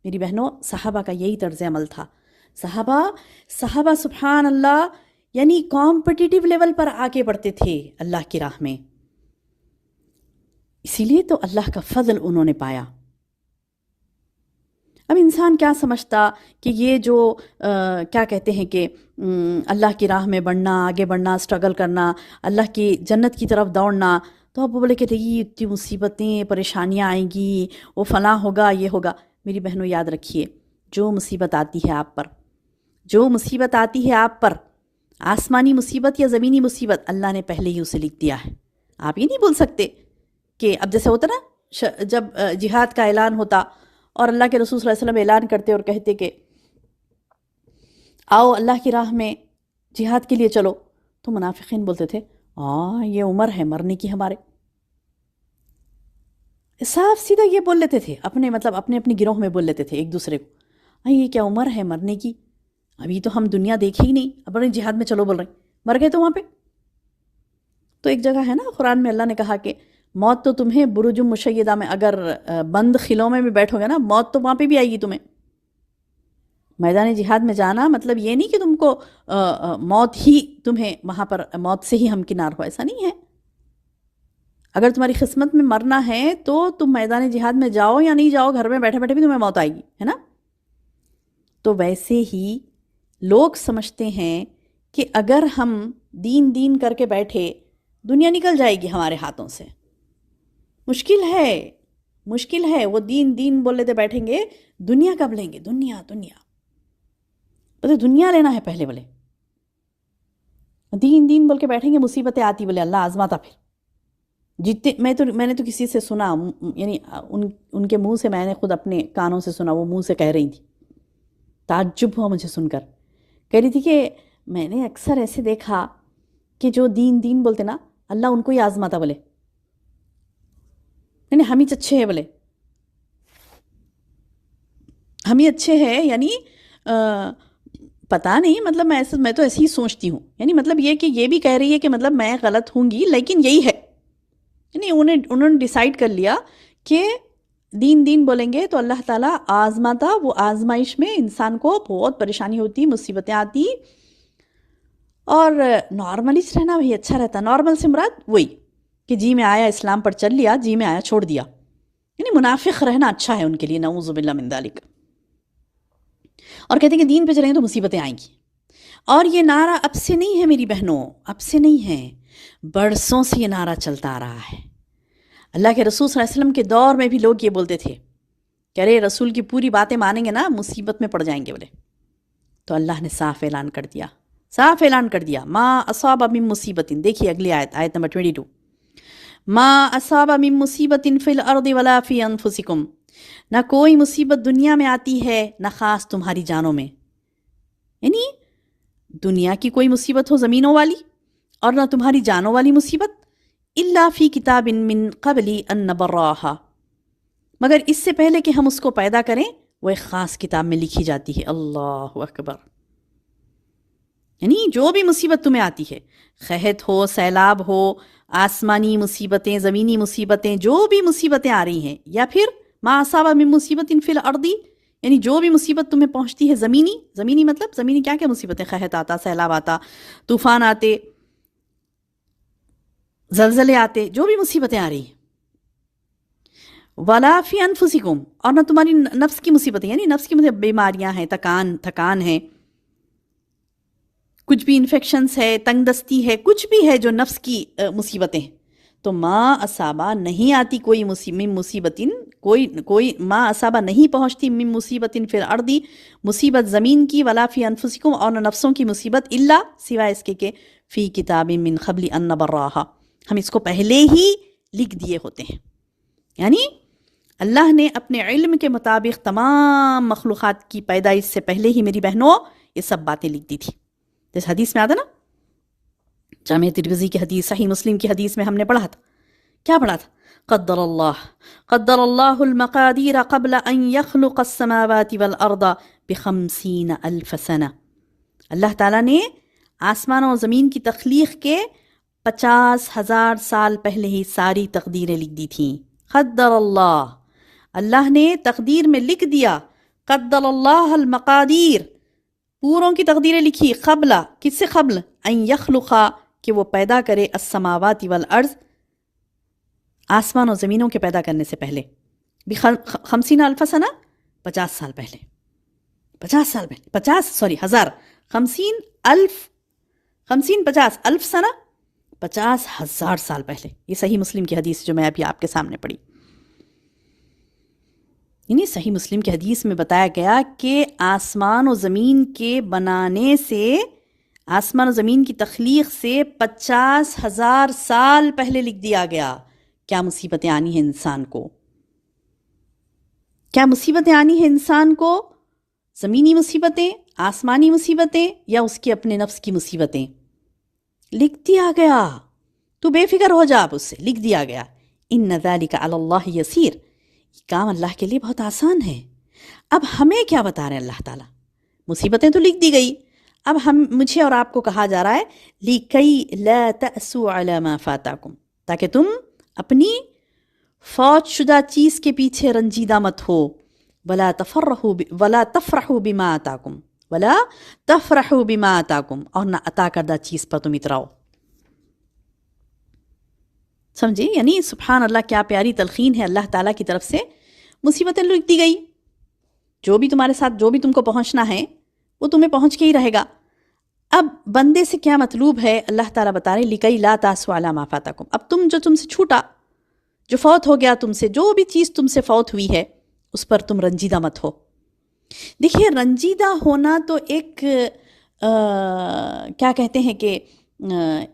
میری بہنوں صحابہ کا یہی طرز عمل تھا. صحابہ سبحان اللہ، یعنی کمپٹیٹیو لیول پر آگے بڑھتے تھے اللہ کی راہ میں. اسی لیے تو اللہ کا فضل انہوں نے پایا. اب انسان کیا سمجھتا کہ یہ جو کیا کہتے ہیں کہ اللہ کی راہ میں بڑھنا، آگے بڑھنا، اسٹرگل کرنا، اللہ کی جنت کی طرف دوڑنا، تو اب بولے کہ یہ اتنی مصیبتیں پریشانیاں آئیں گی، وہ فلاں ہوگا، یہ ہوگا. میری بہنوں یاد رکھیے، جو مصیبت آتی ہے آپ پر، آسمانی مصیبت یا زمینی مصیبت، اللہ نے پہلے ہی اسے لکھ دیا ہے. آپ یہ نہیں بول سکتے کہ اب جیسے ہوتا نا جب جہاد کا اعلان ہوتا اور اللہ کے رسول صلی اللہ علیہ وسلم اعلان کرتے اور کہتے کہ آؤ اللہ کی راہ میں جہاد کے لیے چلو، تو منافقین بولتے تھے یہ عمر ہے مرنے کی ہمارے. صاف سیدھا یہ بول لیتے تھے، اپنے گروہ میں بول لیتے تھے ایک دوسرے کو، یہ کیا عمر ہے مرنے کی، ابھی تو ہم دنیا دیکھے ہی نہیں، اب جہاد میں چلو بول رہے ہیں، مر گئے تو وہاں پہ. تو ایک جگہ ہے نا قرآن میں اللہ نے کہا کہ موت تو تمہیں برج مشیدہ میں، اگر بند خلوں میں بھی بیٹھو گے نا، موت تو وہاں پہ بھی آئے گی تمہیں. میدان جہاد میں جانا مطلب یہ نہیں کہ تم کو موت ہی تمہیں وہاں پر موت سے ہی ہمکنار ہو، ایسا نہیں ہے. اگر تمہاری قسمت میں مرنا ہے تو تم میدان جہاد میں جاؤ یا نہیں جاؤ، گھر میں بیٹھے بیٹھے بھی تمہیں موت آئے گی، ہے نا. تو ویسے ہی لوگ سمجھتے ہیں کہ اگر ہم دین کر کے بیٹھے، دنیا نکل جائے گی ہمارے ہاتھوں سے. مشکل ہے. وہ دین بول لیتے بیٹھیں گے، دنیا کب لیں گے؟ دنیا پتہ دنیا لینا ہے پہلے. بولے دین بول کے بیٹھیں گے، مصیبتیں آتی، بولے اللہ آزماتا. پھر میں نے تو کسی سے سنا، یعنی ان کے منہ سے، میں نے خود اپنے کانوں سے سنا، وہ منہ سے کہہ رہی تھی تعجب ہوا مجھے سن کر. کہہ رہی تھی کہ میں نے اکثر ایسے دیکھا کہ جو دین بولتے نا اللہ ان کو ہی آزماتا بولے. نہیں ہم ہی اچھے ہیں بولے، ہم ہی اچھے ہیں، یعنی پتہ نہیں، مطلب میں تو ایسے ہی سوچتی ہوں، یعنی مطلب یہ کہ یہ بھی کہہ رہی ہے کہ مطلب میں غلط ہوں گی لیکن یہی ہے، یعنی انہوں نے ڈیسائیڈ کر لیا کہ دین بولیں گے تو اللہ تعالیٰ آزماتا. وہ آزمائش میں انسان کو بہت پریشانی ہوتی، مصیبتیں آتی، اور نارملی رہنا وہی اچھا رہتا. نارمل سے مراد وہی کہ جی میں آیا اسلام پر چل لیا، جی میں آیا چھوڑ دیا، یعنی منافق رہنا اچھا ہے ان کے لیے، نعوذ باللہ من ذالک. اور کہتے ہیں کہ دین پہ چلیں گے تو مصیبتیں آئیں گی. اور یہ نعرہ اب سے نہیں ہے میری بہنوں، اب سے نہیں ہے، برسوں سے یہ نعرہ چلتا آ رہا ہے. اللہ کے رسول صلی اللہ علیہ وسلم کے دور میں بھی لوگ یہ بولتے تھے کہ ارے رسول کی پوری باتیں مانیں گے نا مصیبت میں پڑ جائیں گے بولے. تو اللہ نے صاف اعلان کر دیا ما اصاب من مصیبت. دیکھیے اگلی آیت نمبر 22، ما اصاب من مصیبت فی الارض ولا فی انفسکم. نہ کوئی مصیبت دنیا میں آتی ہے نہ خاص تمہاری جانوں میں، یعنی دنیا کی کوئی مصیبت ہو زمینوں والی اور نہ تمہاری جانوں والی مصیبت، الا فی کتاب من قبل ان نبراها، مگر اس سے پہلے کہ ہم اس کو پیدا کریں وہ ایک خاص کتاب میں لکھی جاتی ہے. اللہ اکبر. یعنی جو بھی مصیبت تمہیں آتی ہے، قحط ہو، سیلاب ہو، آسمانی مصیبتیں، زمینی مصیبتیں، جو بھی مصیبتیں آ رہی ہیں، یا پھر ما اصاب من مصیبت فی الارض، یعنی جو بھی مصیبت تمہیں پہنچتی ہے زمینی مطلب زمینی کیا مصیبتیں، قحط آتا، سیلاب آتا، طوفان آتے، زلزلے آتے، جو بھی مصیبتیں آ رہی ہیں، ولا فی انفسکم، اور نہ تمہاری نفس کی مصیبتیں، یعنی نفس کی مصیبت، بیماریاں ہیں، تھکان ہے، کچھ بھی انفیکشنز ہے، تنگ دستی ہے، کچھ بھی ہے جو نفس کی مصیبتیں ہیں، تو ما اصابہ نہیں آتی کوئی مصیبت، کوئی ما اصابہ نہیں پہنچتی من مصیبت فی الارض، مصیبت زمین کی، ولا فی انفسکم، اور نہ نفسوں کی مصیبت، الا سوائے اس کے کہ فی کتاب من قبل ان نبراها، ہم اس کو پہلے ہی لکھ دیے ہوتے ہیں. یعنی اللہ نے اپنے علم کے مطابق تمام مخلوقات کی پیدائش سے پہلے ہی میری بہنوں یہ سب باتیں لکھ دی تھی. جیسے حدیث میں آتا نا، جامع ترمذی کی حدیث، صحیح مسلم کی حدیث میں ہم نے پڑھا تھا، کیا پڑھا تھا؟ قدر اللہ المقادیر قبل ان يخلق السماوات والارض ب50 الف سنہ. اللہ تعالیٰ نے آسمان و زمین کی تخلیق کے 50,000 سال پہلے ہی ساری تقدیریں لکھ دی تھیں. قدر اللہ نے تقدیر میں لکھ دیا، قدر اللہ المقادیر، پوروں کی تقدیریں لکھی، قبل، کس سے قبل؟ ان یخلقا، کہ وہ پیدا کرے، السماوات والارض، آسمان و زمینوں کے پیدا کرنے سے پہلے، 50 الف سنہ، 50 سال پہلے، 50 الف سنہ، 50,000 سال پہلے. یہ صحیح مسلم کی حدیث جو میں ابھی آپ کے سامنے پڑھی. یعنی صحیح مسلم کی حدیث میں بتایا گیا کہ آسمان و زمین کے بنانے سے، آسمان و زمین کی تخلیق سے 50,000 سال پہلے لکھ دیا گیا کیا مصیبتیں آنی ہیں انسان کو، کیا مصیبتیں آنی ہیں انسان کو، زمینی مصیبتیں، آسمانی مصیبتیں، یا اس کے اپنے نفس کی مصیبتیں، لکھ دیا گیا. تو بے فکر ہو جا، اب اس سے لکھ دیا گیا. ان ذالک علی اللہ یسیر، یہ کام اللہ کے لیے بہت آسان ہے. اب ہمیں کیا بتا رہے ہیں اللہ تعالیٰ؟ مصیبتیں تو لکھ دی گئی، اب مجھے اور آپ کو کہا جا رہا ہے لِكَيْ لَا تَأْسُوا عَلَى مَا فَاتَاكُمْ، تاکہ تم اپنی فوت شدہ چیز کے پیچھے رنجیدہ مت ہو. وَلَا تَفْرَحُوا بِمَا آتَاكُمْ، وَلَا تَفْرَحُوا بِمَا آتَاكُمْ، اور نہ عطا کردہ چیز پر تم اتراؤ. سمجھے؟ یعنی سبحان اللہ، کیا پیاری تلقین ہے اللہ تعالیٰ کی طرف سے. مصیبتیں لکھ دی گئی، جو بھی تمہارے ساتھ، جو بھی تم کو پہنچنا ہے وہ تمہیں پہنچ کے ہی رہے گا. اب بندے سے کیا مطلوب ہے؟ اللہ تعالیٰ بتا رہے لِكَيْ لَا تَأْسُوا عَلَى مَا فَاتَاكُمْ. اب تم سے چھوٹا، جو فوت ہو گیا تم سے، جو بھی چیز تم سے فوت ہوئی ہے اس پر تم رنجیدہ مت ہو. دیکھیے رنجیدہ ہونا تو ایک کیا کہتے ہیں کہ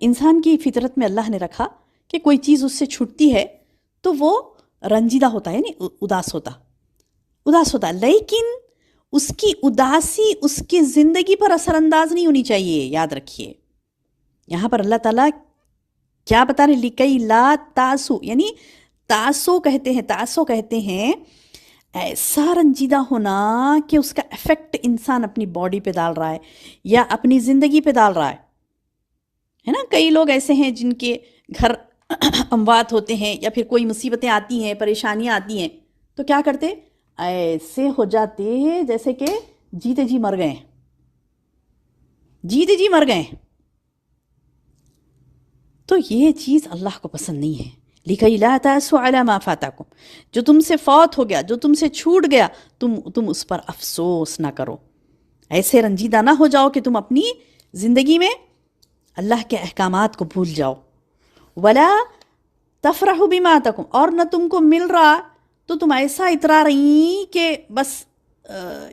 انسان کی فطرت میں اللہ نے رکھا کہ کوئی چیز اس سے چھوٹتی ہے تو وہ رنجیدہ ہوتا ہے، یعنی اداس ہوتا. لیکن اس کی اداسی اس کی زندگی پر اثر انداز نہیں ہونی چاہیے. یاد رکھیے یہاں پر اللہ تعالیٰ کیا بتا رہے؟ لکئی لا تاسو، یعنی تاسو کہتے ہیں ایسا رنجیدہ ہونا کہ اس کا افیکٹ انسان اپنی باڈی پہ ڈال رہا ہے یا اپنی زندگی پہ ڈال رہا ہے نا. کئی لوگ ایسے ہیں جن کے گھر اموات ہوتے ہیں یا پھر کوئی مصیبتیں آتی ہیں، پریشانیاں آتی ہیں، تو کیا کرتے؟ ایسے ہو جاتے جیسے کہ جیتے جی مر گئے. تو یہ چیز اللہ کو پسند نہیں ہے. لِكَيْ لَا تَأْسُوا عَلَى مَا فَاتَكُمْ، جو تم سے فوت ہو گیا، جو تم سے چھوٹ گیا، تم اس پر افسوس نہ کرو، ایسے رنجیدہ نہ ہو جاؤ کہ تم اپنی زندگی میں اللہ کے احکامات کو بھول جاؤ. وَلَا تَفْرَحُوا بِمَا آتَاكُمْ، اور نہ تم کو مل رہا تو تم ایسا اترا رہی کہ بس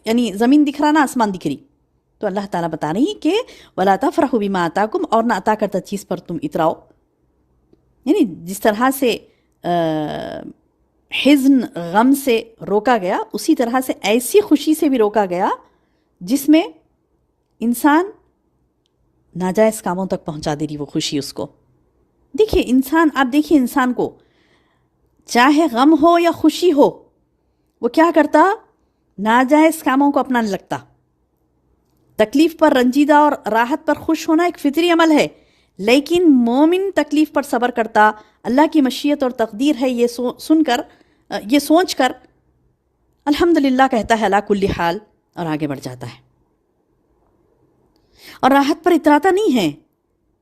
یعنی زمین دکھ رہا نہ آسمان دکھ رہی. تو اللہ تعالیٰ بتا رہی کہ وَلَا تَفْرَحُوا بِمَا آتَاكُمْ، اور نہ عطا کرتا چیز پر تم اتراؤ. یعنی جس طرح سے حزن غم سے روکا گیا، اسی طرح سے ایسی خوشی سے بھی روکا گیا جس میں انسان ناجائز کاموں تک پہنچا دے رہی وہ خوشی اس کو. دیکھیے انسان کو چاہے غم ہو یا خوشی ہو، وہ کیا کرتا؟ ناجائز کاموں کو اپنانے لگتا. تکلیف پر رنجیدہ اور راحت پر خوش ہونا ایک فطری عمل ہے، لیکن مومن تکلیف پر صبر کرتا، اللہ کی مشیت اور تقدیر ہے یہ سوچ کر الحمدللہ کہتا ہے، اللہ کل حال، اور آگے بڑھ جاتا ہے. اور راحت پر اتراتا نہیں ہے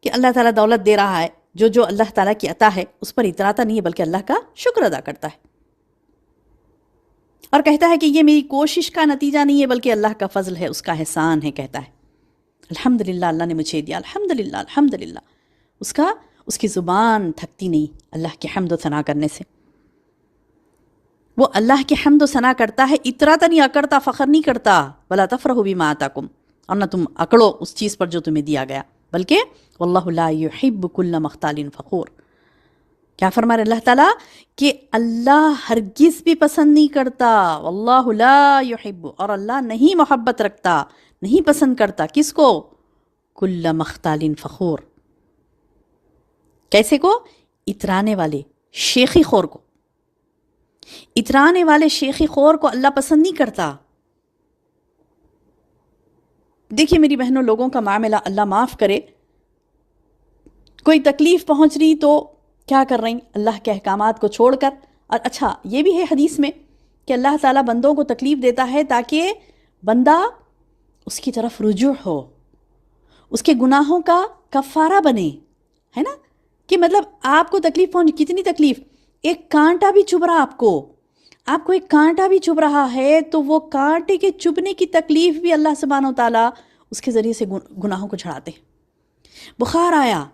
کہ اللہ تعالیٰ دولت دے رہا ہے، جو اللہ تعالیٰ کی عطا ہے اس پر اتراتا نہیں ہے، بلکہ اللہ کا شکر ادا کرتا ہے اور کہتا ہے کہ یہ میری کوشش کا نتیجہ نہیں ہے بلکہ اللہ کا فضل ہے، اس کا احسان ہے. کہتا ہے الحمدللہ اللہ نے مجھے دیا، الحمدللہ الحمدللہ. اس کی زبان تھکتی نہیں اللہ کی حمد و ثنا کرنے سے. وہ اللہ کی حمد و ثنا کرتا ہے، اتراتا نہیں، اکڑتا، فخر نہیں کرتا. وَلَا تَفْرَحُوا بِمَا آتَاكُمْ، اور نہ تم اکڑو اس چیز پر جو تمہیں دیا گیا، بلکہ وَاللَّهُ لَا يُحِبُّ كُلَّ مختال فخور. کیا فرما رہے اللہ تعالیٰ کہ اللہ ہرگز بھی پسند نہیں کرتا، واللہ لا يحب، اور اللہ نہیں محبت رکھتا، نہیں پسند کرتا کس کو؟ کل مختال فخور. کیسے کو؟ اترانے والے شیخی خور کو. اترانے والے شیخی خور کو اللہ پسند نہیں کرتا. دیکھیے میری بہنوں، لوگوں کا معاملہ اللہ معاف کرے، کوئی تکلیف پہنچ رہی تو کیا کر رہی؟ اللہ کے احکامات کو چھوڑ کر. اور اچھا یہ بھی ہے حدیث میں کہ اللہ تعالیٰ بندوں کو تکلیف دیتا ہے تاکہ بندہ اس کی طرف رجوع ہو، اس کے گناہوں کا کفارہ بنے، ہے نا. کہ مطلب آپ کو تکلیف پہنچ، کتنی تکلیف، ایک کانٹا بھی چبھ رہا، آپ کو ایک کانٹا بھی چبھ رہا ہے تو وہ کانٹے کے چبھنے کی تکلیف بھی اللہ سبحانہ و تعالیٰ اس کے ذریعے سے گناہوں کو جھڑاتے. بخار آیا،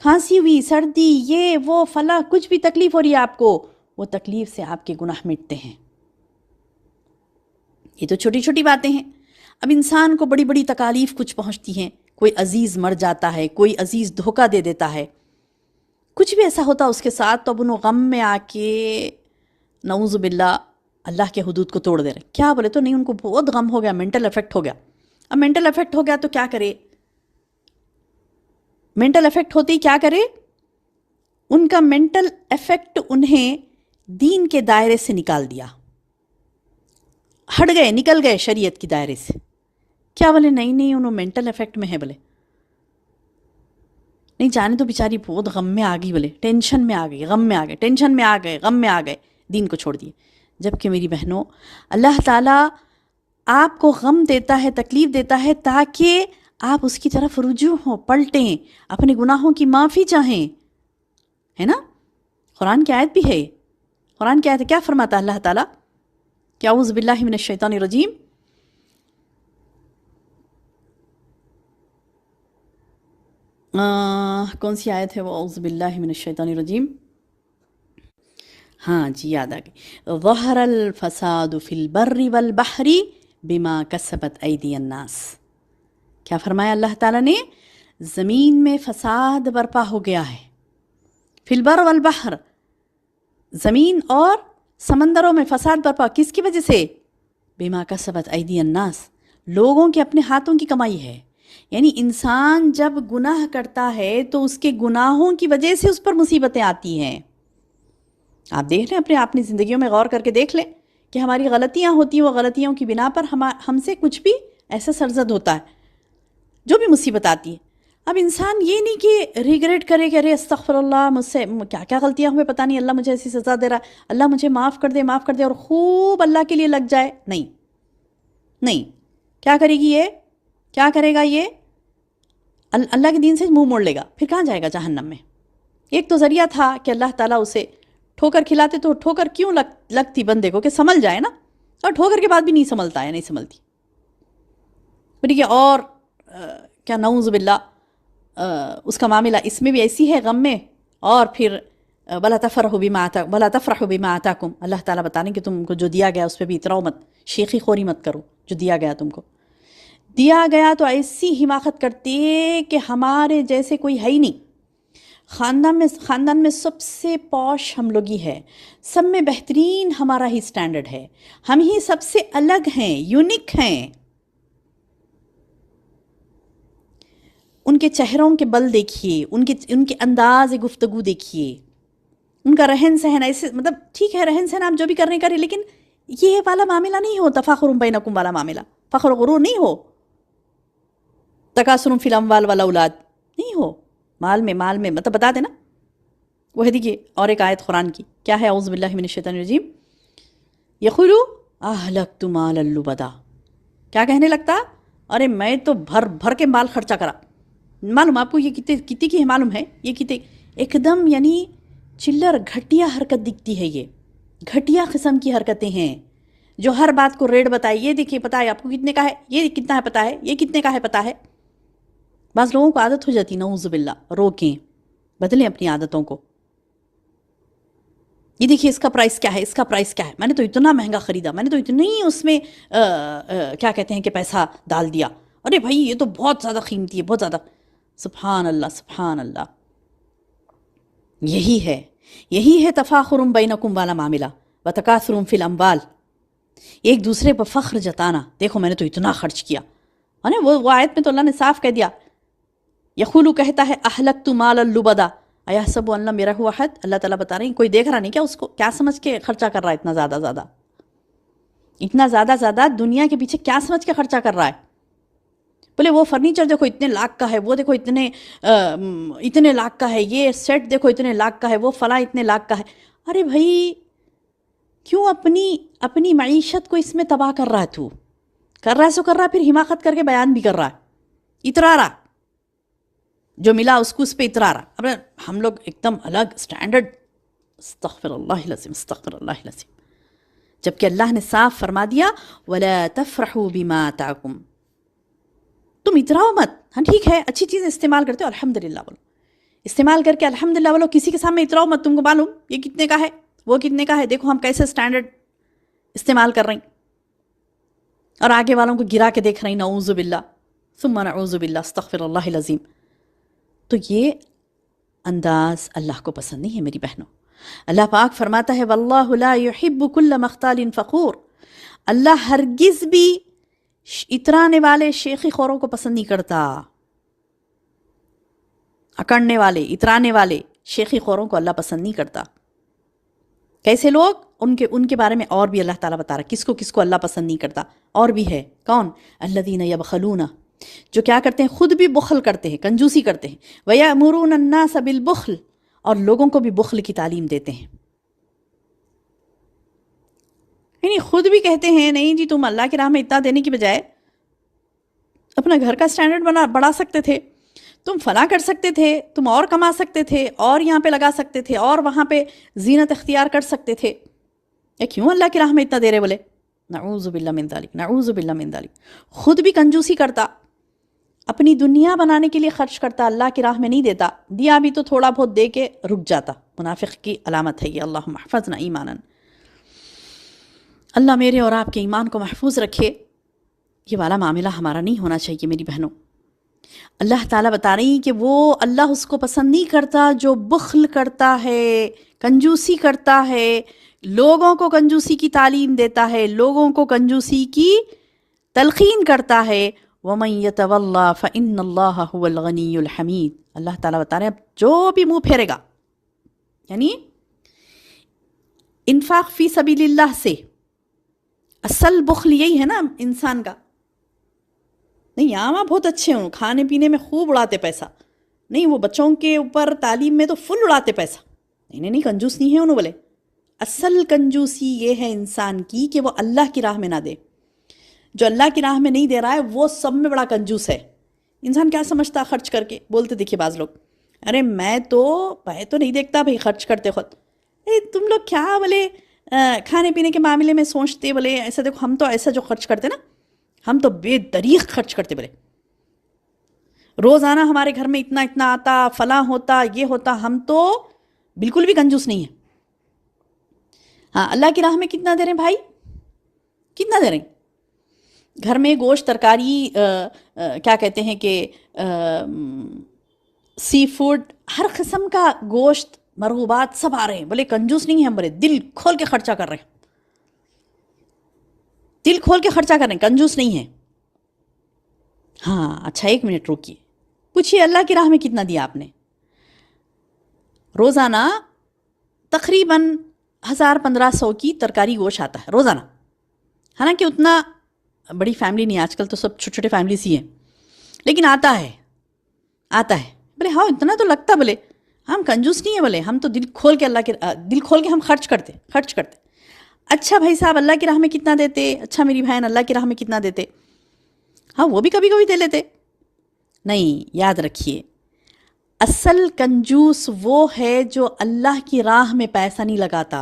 کھانسی ہوئی، سردی، یہ وہ فلاں، کچھ بھی تکلیف ہو رہی ہے آپ کو، وہ تکلیف سے آپ کے گناہ مٹتے ہیں. یہ تو چھوٹی چھوٹی باتیں ہیں. اب انسان کو بڑی بڑی تکالیف کچھ پہنچتی ہیں، کوئی عزیز مر جاتا ہے، کوئی عزیز دھوکہ دے دیتا ہے، کچھ بھی ایسا ہوتا اس کے ساتھ، تو اب انہوں غم میں آ کے نعوذ باللہ اللہ کے حدود کو توڑ دے رہے. کیا بولے تو نہیں، ان کو بہت غم ہو گیا، مینٹل افیکٹ ہو گیا. اب مینٹل افیکٹ ہو گیا تو کیا کرے؟ مینٹل افیکٹ ہوتی کیا کرے؟ ان کا مینٹل افیکٹ انہیں دین کے دائرے سے نکال دیا، ہٹ گئے، نکل گئے شریعت کی دائرے سے. کیا بولے؟ نہیں انہوں مینٹل افیکٹ میں ہے، بولے نہیں جانے تو بیچاری بہت غم میں آ گئی، بولے ٹینشن میں آ گئی، غم میں آ گئے، ٹینشن میں آ گئے، غم میں آ گئے، دین کو چھوڑ دیے. جبکہ میری بہنوں، اللہ تعالیٰ آپ کو غم دیتا ہے، تکلیف دیتا ہے تاکہ آپ اس کی طرف رجوع ہوں، پلٹیں، اپنے گناہوں کی معافی چاہیں، ہے نا. قرآن کی آیت بھی ہے. قرآن کی آیت کیا فرماتا ہے اللہ تعالیٰ؟ کہ اعوذ باللہ من الشیطان الرجیم، کون سی آیت ہے وہ؟ اعوذ باللہ من الشیطان الرجیم، ہاں جی یاد آ گئی. ظہر الفساد فی البر والبحر بما کسبت ایدی الناس. کیا فرمایا اللہ تعالیٰ نے؟ زمین میں فساد برپا ہو گیا ہے، فی البر والبحر، زمین اور سمندروں میں فساد برپا کس کی وجہ سے؟ بما کسبت ایدی الناس، لوگوں کے اپنے ہاتھوں کی کمائی ہے. یعنی انسان جب گناہ کرتا ہے تو اس کے گناہوں کی وجہ سے اس پر مصیبتیں آتی ہیں. آپ دیکھ لیں اپنی زندگیوں میں غور کر کے دیکھ لیں کہ ہماری غلطیاں ہوتی ہیں، وہ غلطیوں کی بنا پر ہم سے کچھ بھی ایسا سرزد ہوتا ہے، جو بھی مصیبت آتی ہے. اب انسان یہ نہیں کہ ریگریٹ کرے کہ ارے استغفر اللہ، مجھ سے کیا کیا غلطیاں ہوئے پتہ نہیں، اللہ مجھے ایسی سزا دے رہا ہے، اللہ مجھے معاف کر دے اور خوب اللہ کے لیے لگ جائے. نہیں. کیا کرے گی یہ؟ کیا کرے گا یہ؟ اللہ کے دین سے منہ موڑ لے گا، پھر کہاں جائے گا؟ جہنم میں. ایک تو ذریعہ تھا کہ اللہ تعالیٰ اسے ٹھوکر کھلاتے، تو ٹھوکر کیوں لگتی بندے کو کہ سنبھل جائے نا، اور ٹھوکر کے بعد بھی نہیں سنبھلتا ہے، نہیں سنبھلتی. ٹھیک ہے. اور کیا نعوذ باللہ اس کا معاملہ اس میں بھی ایسی ہے غم میں. اور پھر ولا تفرحوا بما آتاکم، اللہ تعالیٰ بتانے کہ تم کو جو دیا گیا اس پہ بھی اتراؤ مت، شیخی خوری مت کرو. جو دیا گیا تم کو دیا گیا تو ایسی حماقت کرتے کہ ہمارے جیسے کوئی ہے ہی نہیں. خاندان میں سب سے پوش ہم لوگ ہی ہے، سب میں بہترین ہمارا ہی سٹینڈرڈ ہے، ہم ہی سب سے الگ ہیں، یونیک ہیں. ان کے چہروں کے بل دیکھیے، ان کے انداز گفتگو دیکھیے، ان کا رہن سہن ایسے، مطلب ٹھیک ہے رہن سہن آپ جو بھی کرنے کریں، لیکن یہ والا معاملہ نہیں ہو، تفاخر بینکم والا معاملہ، فخر و غرور نہیں ہو، تکاثر فی الاموال والا اولاد نہیں ہو. مال میں مطلب بتا دینا. وہ ہے دیکھیے اور ایک آیت قرآن کی کیا ہے، اعوذ باللہ من الشیطان الرجیم، یقولو اہلکت مالا لبدا، کیا کہنے لگتا؟ ارے میں تو بھر کے مال خرچہ کرا. معلوم آپ کو یہ کتنی کی ہے؟ معلوم ہے یہ کتنے؟ ایک دم یعنی چلر گھٹیا حرکت دکھتی ہے، یہ گھٹیا قسم کی حرکتیں ہیں جو ہر بات کو ریٹ بتائے. یہ دیکھیے پتہ ہے آپ کو کتنے کا ہے، یہ کتنا ہے پتہ ہے، یہ کتنے کا ہے پتہ ہے. بعض لوگوں کو عادت ہو جاتی، نعوذ باللہ. روکیں، بدلیں اپنی عادتوں کو. یہ دیکھیے اس کا پرائس کیا ہے، اس کا پرائس کیا ہے، میں نے تو اتنا مہنگا خریدا، میں نے تو اتنی اس میں کیا کہتے ہیں کہ پیسہ ڈال دیا، ارے بھائی یہ تو بہت زیادہ قیمتی ہے، بہت زیادہ. سبحان اللہ سبحان اللہ. یہی ہے تفاخر بینکم والا معاملہ، وتکاثر فی الاموال، ایک دوسرے پر فخر جتانا، دیکھو میں نے تو اتنا خرچ کیا. وہ آیت میں تو اللہ نے صاف کہہ دیا، یقولو کہتا ہے اہلکت مالا لبدا ایحسب ان لم یرہ احد. اللہ تعالیٰ بتا رہے ہیں کوئی دیکھ رہا نہیں کیا اس کو؟ کیا سمجھ کے خرچہ کر رہا ہے اتنا زیادہ دنیا کے پیچھے کیا سمجھ کے خرچہ کر رہا ہے؟ بولے وہ فرنیچر دیکھو اتنے لاکھ کا ہے، وہ دیکھو اتنے لاکھ کا ہے، یہ سیٹ دیکھو اتنے لاکھ کا ہے، وہ فلاں اتنے لاکھ کا ہے. ارے بھائی کیوں اپنی معیشت کو اس میں تباہ کر رہا ہے؟ تو کر رہا ہے سو کر رہا ہے، پھر حماقت کر کے بیان بھی کر رہا ہے، اترا رہا، جو ملا اس کو اس پہ اترا رہا. اب ہم لوگ ایک دم الگ سٹینڈرڈ، استغفر اللہ العظیم استغفر اللہ العظیم. جبکہ اللہ نے صاف فرما دیا وَلَا تَفْرَحُوا بِمَا آتَاكُمْ، تم اتراؤ مت. ہاں ٹھیک ہے اچھی چیز استعمال کرتے ہو الحمدللہ بولو، استعمال کر کے الحمدللہ بولو، کسی کے سامنے اتراؤ مت. تم کو معلوم یہ کتنے کا ہے، وہ کتنے کا ہے، دیکھو ہم کیسے سٹینڈرڈ استعمال کر رہے ہیں، اور آگے والوں کو گرا کے دیکھ رہے ہیں. نعوذ باللہ ثم نعوذ باللہ استغفر اللہ العظیم. تو یہ انداز اللہ کو پسند نہیں ہے میری بہنوں. اللہ پاک فرماتا ہے واللہ لا يحب كل مختال فخور، اللہ ہرگز بھی اترانے والے شیخی خوروں کو پسند نہیں کرتا. اکڑنے والے، اترانے والے شیخی خوروں کو اللہ پسند نہیں کرتا. کیسے لوگ؟ ان کے بارے میں اور بھی اللہ تعالیٰ بتا رہا کس کو اللہ پسند نہیں کرتا. اور بھی ہے کون؟ الذین یبخلون، جو کیا کرتے ہیں؟ خود بھی بخل کرتے ہیں، کنجوسی کرتے ہیں. وَيَأْمُرُونَ النَّاسَ بِالْبُخْلِ، اور لوگوں کو بھی بخل کی تعلیم دیتے ہیں. یعنی خود بھی کہتے ہیں نہیں جی تم اللہ کی راہ میں اتنا دینے کی بجائے اپنا گھر کا سٹینڈرڈ بڑھا سکتے تھے، تم فلاں کر سکتے تھے، تم اور کما سکتے تھے، اور یہاں پہ لگا سکتے تھے، اور وہاں پہ زینت اختیار کر سکتے تھے. کیوں اللہ کی راہ میں اتنا دے رہے؟ بولے نعوذ باللہ من ذالک، نعوذ باللہ من ذالک. خود بھی کنجوسی کرتا، اپنی دنیا بنانے کے لیے خرچ کرتا، اللہ کی راہ میں نہیں دیتا. دیا بھی تو تھوڑا بہت دے کے رک جاتا. منافق کی علامت ہے یہ. اللہم احفظنا ایمانا، اللہ میرے اور آپ کے ایمان کو محفوظ رکھے. یہ والا معاملہ ہمارا نہیں ہونا چاہیے میری بہنوں. اللہ تعالیٰ بتا رہی ہیں کہ وہ اللہ اس کو پسند نہیں کرتا جو بخل کرتا ہے، کنجوسی کرتا ہے، لوگوں کو کنجوسی کی تعلیم دیتا ہے، لوگوں کو کنجوسی کی تلقین کرتا ہے۔ وَمَن يَتَوَلَّ فَإِنَّ اللَّهَ هُوَ الْغَنِيُّ الْحَمِيدُ، اللہ تعالیٰ بتا رہے ہیں اب جو بھی منہ پھیرے گا، یعنی انفاق فی سبیل اللہ سے اصل بخل یہی ہے نا انسان کا، نہیں یہاں وہاں بہت اچھے ہوں، کھانے پینے میں خوب اڑاتے پیسہ، نہیں وہ بچوں کے اوپر تعلیم میں تو فل اڑاتے پیسہ، نہیں نہیں کنجوس نہیں ہے انہوں بولے۔ اصل کنجوسی یہ ہے انسان کی کہ وہ اللہ کی راہ میں نہ دے، جو اللہ کی راہ میں نہیں دے رہا ہے وہ سب میں بڑا کنجوس ہے۔ انسان کیا سمجھتا خرچ کر کے، بولتے دیکھیے بعض لوگ، ارے میں تو نہیں دیکھتا بھائی خرچ کرتے خود، تم لوگ کیا بولے کھانے پینے کے معاملے میں سوچتے، بولے ایسا دیکھو ہم تو ایسا جو خرچ کرتے نا، ہم تو بے دریغ خرچ کرتے، بولے روزانہ ہمارے گھر میں اتنا اتنا آتا، فلاں ہوتا، یہ ہوتا، ہم تو بالکل بھی کنجوس نہیں ہیں۔ ہاں اللہ کی راہ میں کتنا دے رہے ہیں بھائی، کتنا دے رہے ہیں؟ گھر میں گوشت ترکاری کیا کہتے ہیں کہ سی فوڈ، ہر قسم کا گوشت مرغوبات سب آ رہے ہیں، بولے کنجوس نہیں ہیں ہم، بولے دل کھول کے خرچہ کر رہے ہیں، دل کھول کے خرچہ کر رہے ہیں، کنجوس نہیں ہیں۔ ہاں اچھا ایک منٹ روکیے، پوچھیے اللہ کی راہ میں کتنا دیا آپ نے؟ روزانہ تقریباً 1000-1500 کی ترکاری گوشت آتا ہے روزانہ، حالانکہ اتنا بڑی فیملی نہیں، آج کل تو سب چھوٹے چھوٹے فیملیز ہی ہیں، لیکن آتا ہے بولے ہاں اتنا تو لگتا، بولے ہم کنجوس نہیں ہیں، بولے ہم تو دل کھول کے دل کھول کے ہم خرچ کرتے۔ اچھا بھائی صاحب اللہ کی راہ میں کتنا دیتے؟ اچھا میری بہن اللہ کی راہ میں کتنا دیتے؟ ہاں وہ بھی کبھی کبھی دے لیتے۔ نہیں، یاد رکھیے اصل کنجوس وہ ہے جو اللہ کی راہ میں پیسہ نہیں لگاتا،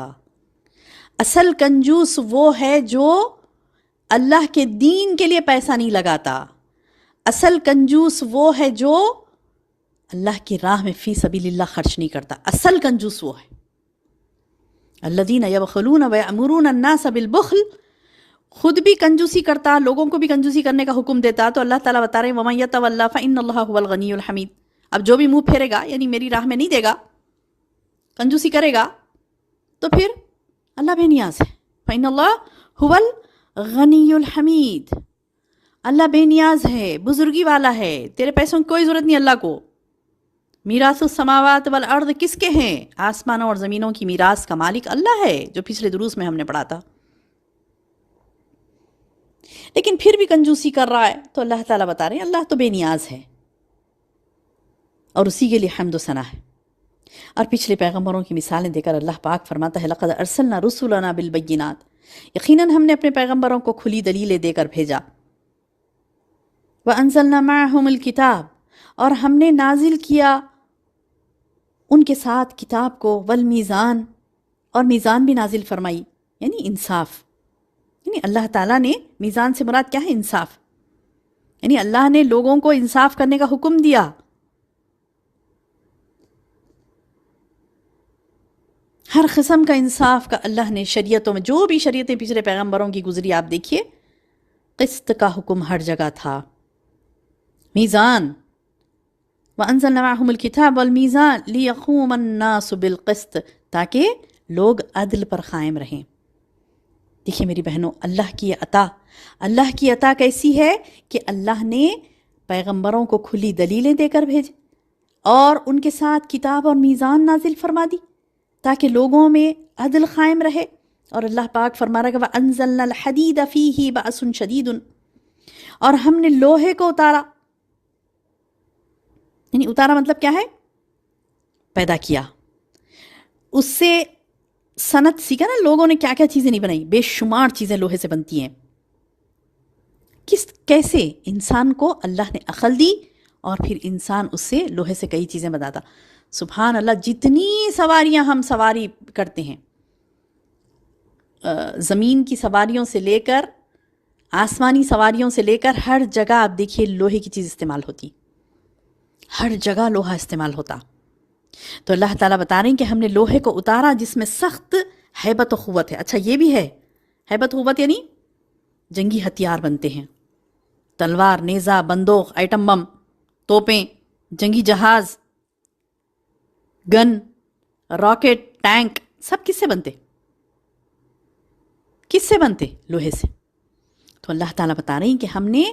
اصل کنجوس وہ ہے جو اللہ کے دین کے لیے پیسہ نہیں لگاتا، اصل کنجوس وہ ہے جو اللہ کی راہ میں فی سبیل اللہ خرچ نہیں کرتا، اصل کنجوس وہ ہے۔ الذین یبخلون ویأمرون الناس بالبخل، خود بھی کنجوسی کرتا، لوگوں کو بھی کنجوسی کرنے کا حکم دیتا، تو اللہ تعالیٰ بتا رہے ہیں وَمَن يَتَوَلَّ فَإِنَّ اللَّهَ هُوَ الْغَنِيُّ الْحَمِيدُ، اب جو بھی منہ پھیرے گا یعنی میری راہ میں نہیں دے گا، کنجوسی کرے گا، تو پھر اللہ بے نیاز ہے۔ فَإِنَّ اللَّهَ هُوَ الْغَنِيُّ الْحَمِيدُ، اللہ بے نیاز ہے، بزرگی والا ہے، تیرے پیسوں کی کوئی ضرورت نہیں اللہ کو۔ میراث السماوات والارض کس کے ہیں؟ آسمانوں اور زمینوں کی میراث کا مالک اللہ ہے، جو پچھلے دروس میں ہم نے پڑھا تھا۔ لیکن پھر بھی کنجوسی کر رہا ہے، تو اللہ تعالیٰ بتا رہے ہیں اللہ تو بے نیاز ہے اور اسی کے لیے حمد و ثنا ہے۔ اور پچھلے پیغمبروں کی مثالیں دے کر اللہ پاک فرماتا ہے لَقَدْ أَرْسَلْنَا رُسُلَنَا بِالْبَيِّنَاتِ، یقیناً ہم نے اپنے پیغمبروں کو کھلی دلیلیں دے کر بھیجا۔ وَأَنزَلْنَا مَعَهُمُ الْكِتَابَ، اور ہم نے نازل کیا ان کے ساتھ کتاب کو، والمیزان، اور میزان بھی نازل فرمائی، یعنی انصاف، یعنی اللہ تعالیٰ نے میزان سے مراد کیا ہے؟ انصاف، یعنی اللہ نے لوگوں کو انصاف کرنے کا حکم دیا۔ ہر قسم کا انصاف کا اللہ نے شریعتوں میں، جو بھی شریعتیں پچھلے پیغمبروں کی گزری آپ دیکھیے، قسط کا حکم ہر جگہ تھا۔ میزان، وَأَنزَلْنَا مَعَهُمُ الْكِتَابَ وَالْمِيزَانَ لِيَقُومَ النَّاسُ بِالْقِسْطِ، تاکہ لوگ عدل پر قائم رہیں۔ دیکھیے میری بہنوں، اللہ کی عطا کیسی ہے کہ اللہ نے پیغمبروں کو کھلی دلیلیں دے کر بھیجے اور ان کے ساتھ کتاب اور میزان نازل فرما دی تاکہ لوگوں میں عدل قائم رہے۔ اور اللہ پاک فرما رہا ہے کہ وَأَنزَلْنَا الْحَدِيدَ فِيهِ بَأْسٌ شَدِيدٌ، اور ہم نے لوہے کو اتارا، یعنی اتارا مطلب کیا ہے؟ پیدا کیا، اس سے صنعت سیکھا نا، لوگوں نے کیا کیا چیزیں نہیں بنائی، بے شمار چیزیں لوہے سے بنتی ہیں۔ کیسے؟ انسان کو اللہ نے عقل دی اور پھر انسان اس سے لوہے سے کئی چیزیں بناتا۔ سبحان اللہ، جتنی سواریاں ہم سواری کرتے ہیں، زمین کی سواریوں سے لے کر آسمانی سواریوں سے لے کر ہر جگہ آپ دیکھیے لوہے کی چیز استعمال ہوتی، ہر جگہ لوہا استعمال ہوتا۔ تو اللہ تعالیٰ بتا رہے ہیں کہ ہم نے لوہے کو اتارا جس میں سخت ہیبت و قوت ہے۔ اچھا یہ بھی ہے، ہیبت و قوت یعنی جنگی ہتھیار بنتے ہیں، تلوار، نیزہ، بندوق، ایٹم بم، توپیں، جنگی جہاز، گن، راکٹ، ٹینک، سب کس سے بنتے؟ کس سے بنتے؟ لوہے سے. تو اللہ تعالیٰ بتا رہے ہیں کہ ہم نے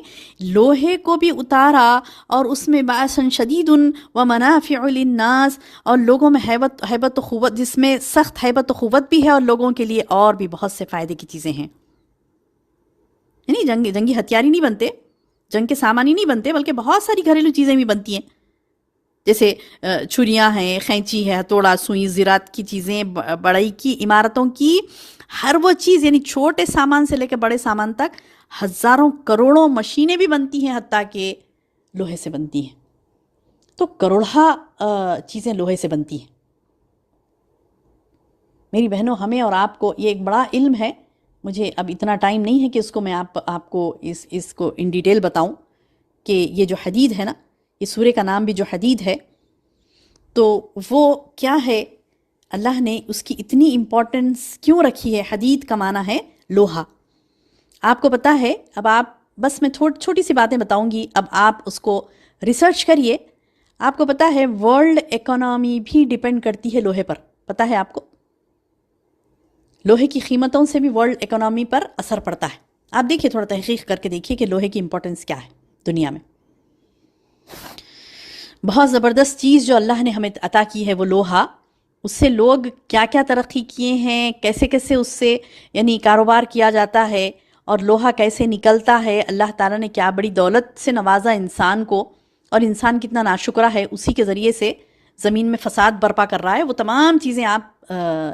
لوہے کو بھی اتارا اور اس میں بأسن شدید و منافع للناس، اور لوگوں میں ہیبت و قوت، جس میں سخت ہیبت و قوت بھی ہے، اور لوگوں کے لیے اور بھی بہت سے فائدے کی چیزیں ہیں. یعنی جنگی ہتھیار ہی نہیں بنتے، جنگ کے سامان ہی نہیں بنتے، بلکہ بہت ساری گھریلو چیزیں بھی بنتی ہیں، جیسے چھریاں ہیں، قینچی ہے، ہتھوڑا، سوئی، زراعت کی چیزیں، بڑھئی کی، عمارتوں کی ہر وہ چیز، یعنی چھوٹے سامان سے لے کے بڑے سامان تک ہزاروں کروڑوں مشینیں بھی بنتی ہیں، حتیٰ کہ لوہے سے بنتی ہیں. تو کروڑہ چیزیں لوہے سے بنتی ہیں. میری بہنوں، ہمیں اور آپ کو یہ ایک بڑا علم ہے. مجھے اب اتنا ٹائم نہیں ہے کہ اس کو میں آپ کو اس کو ان ڈیٹیل بتاؤں کہ یہ جو حدید ہے نا، اس سورے کا نام بھی جو حدید ہے، تو وہ کیا ہے، اللہ نے اس کی اتنی امپورٹنس کیوں رکھی ہے؟ حدید کا معنی ہے لوہا. آپ کو پتہ ہے، اب آپ بس میں چھوٹی سی باتیں بتاؤں گی، اب آپ اس کو ریسرچ کریے. آپ کو پتہ ہے ورلڈ اکانومی بھی ڈیپینڈ کرتی ہے لوہے پر. پتہ ہے آپ کو؟ لوہے کی قیمتوں سے بھی ورلڈ اکانومی پر اثر پڑتا ہے. آپ دیکھیے، تھوڑا تحقیق کر کے دیکھیے کہ لوہے کی امپورٹنس کیا ہے دنیا میں. بہت زبردست چیز جو اللہ نے ہمیں عطا کی ہے وہ لوہا. اس سے لوگ کیا کیا ترقی کیے ہیں، کیسے کیسے اس سے یعنی کاروبار کیا جاتا ہے، اور لوہا کیسے نکلتا ہے. اللہ تعالیٰ نے کیا بڑی دولت سے نوازا انسان کو، اور انسان کتنا ناشکرہ ہے، اسی کے ذریعے سے زمین میں فساد برپا کر رہا ہے. وہ تمام چیزیں آپ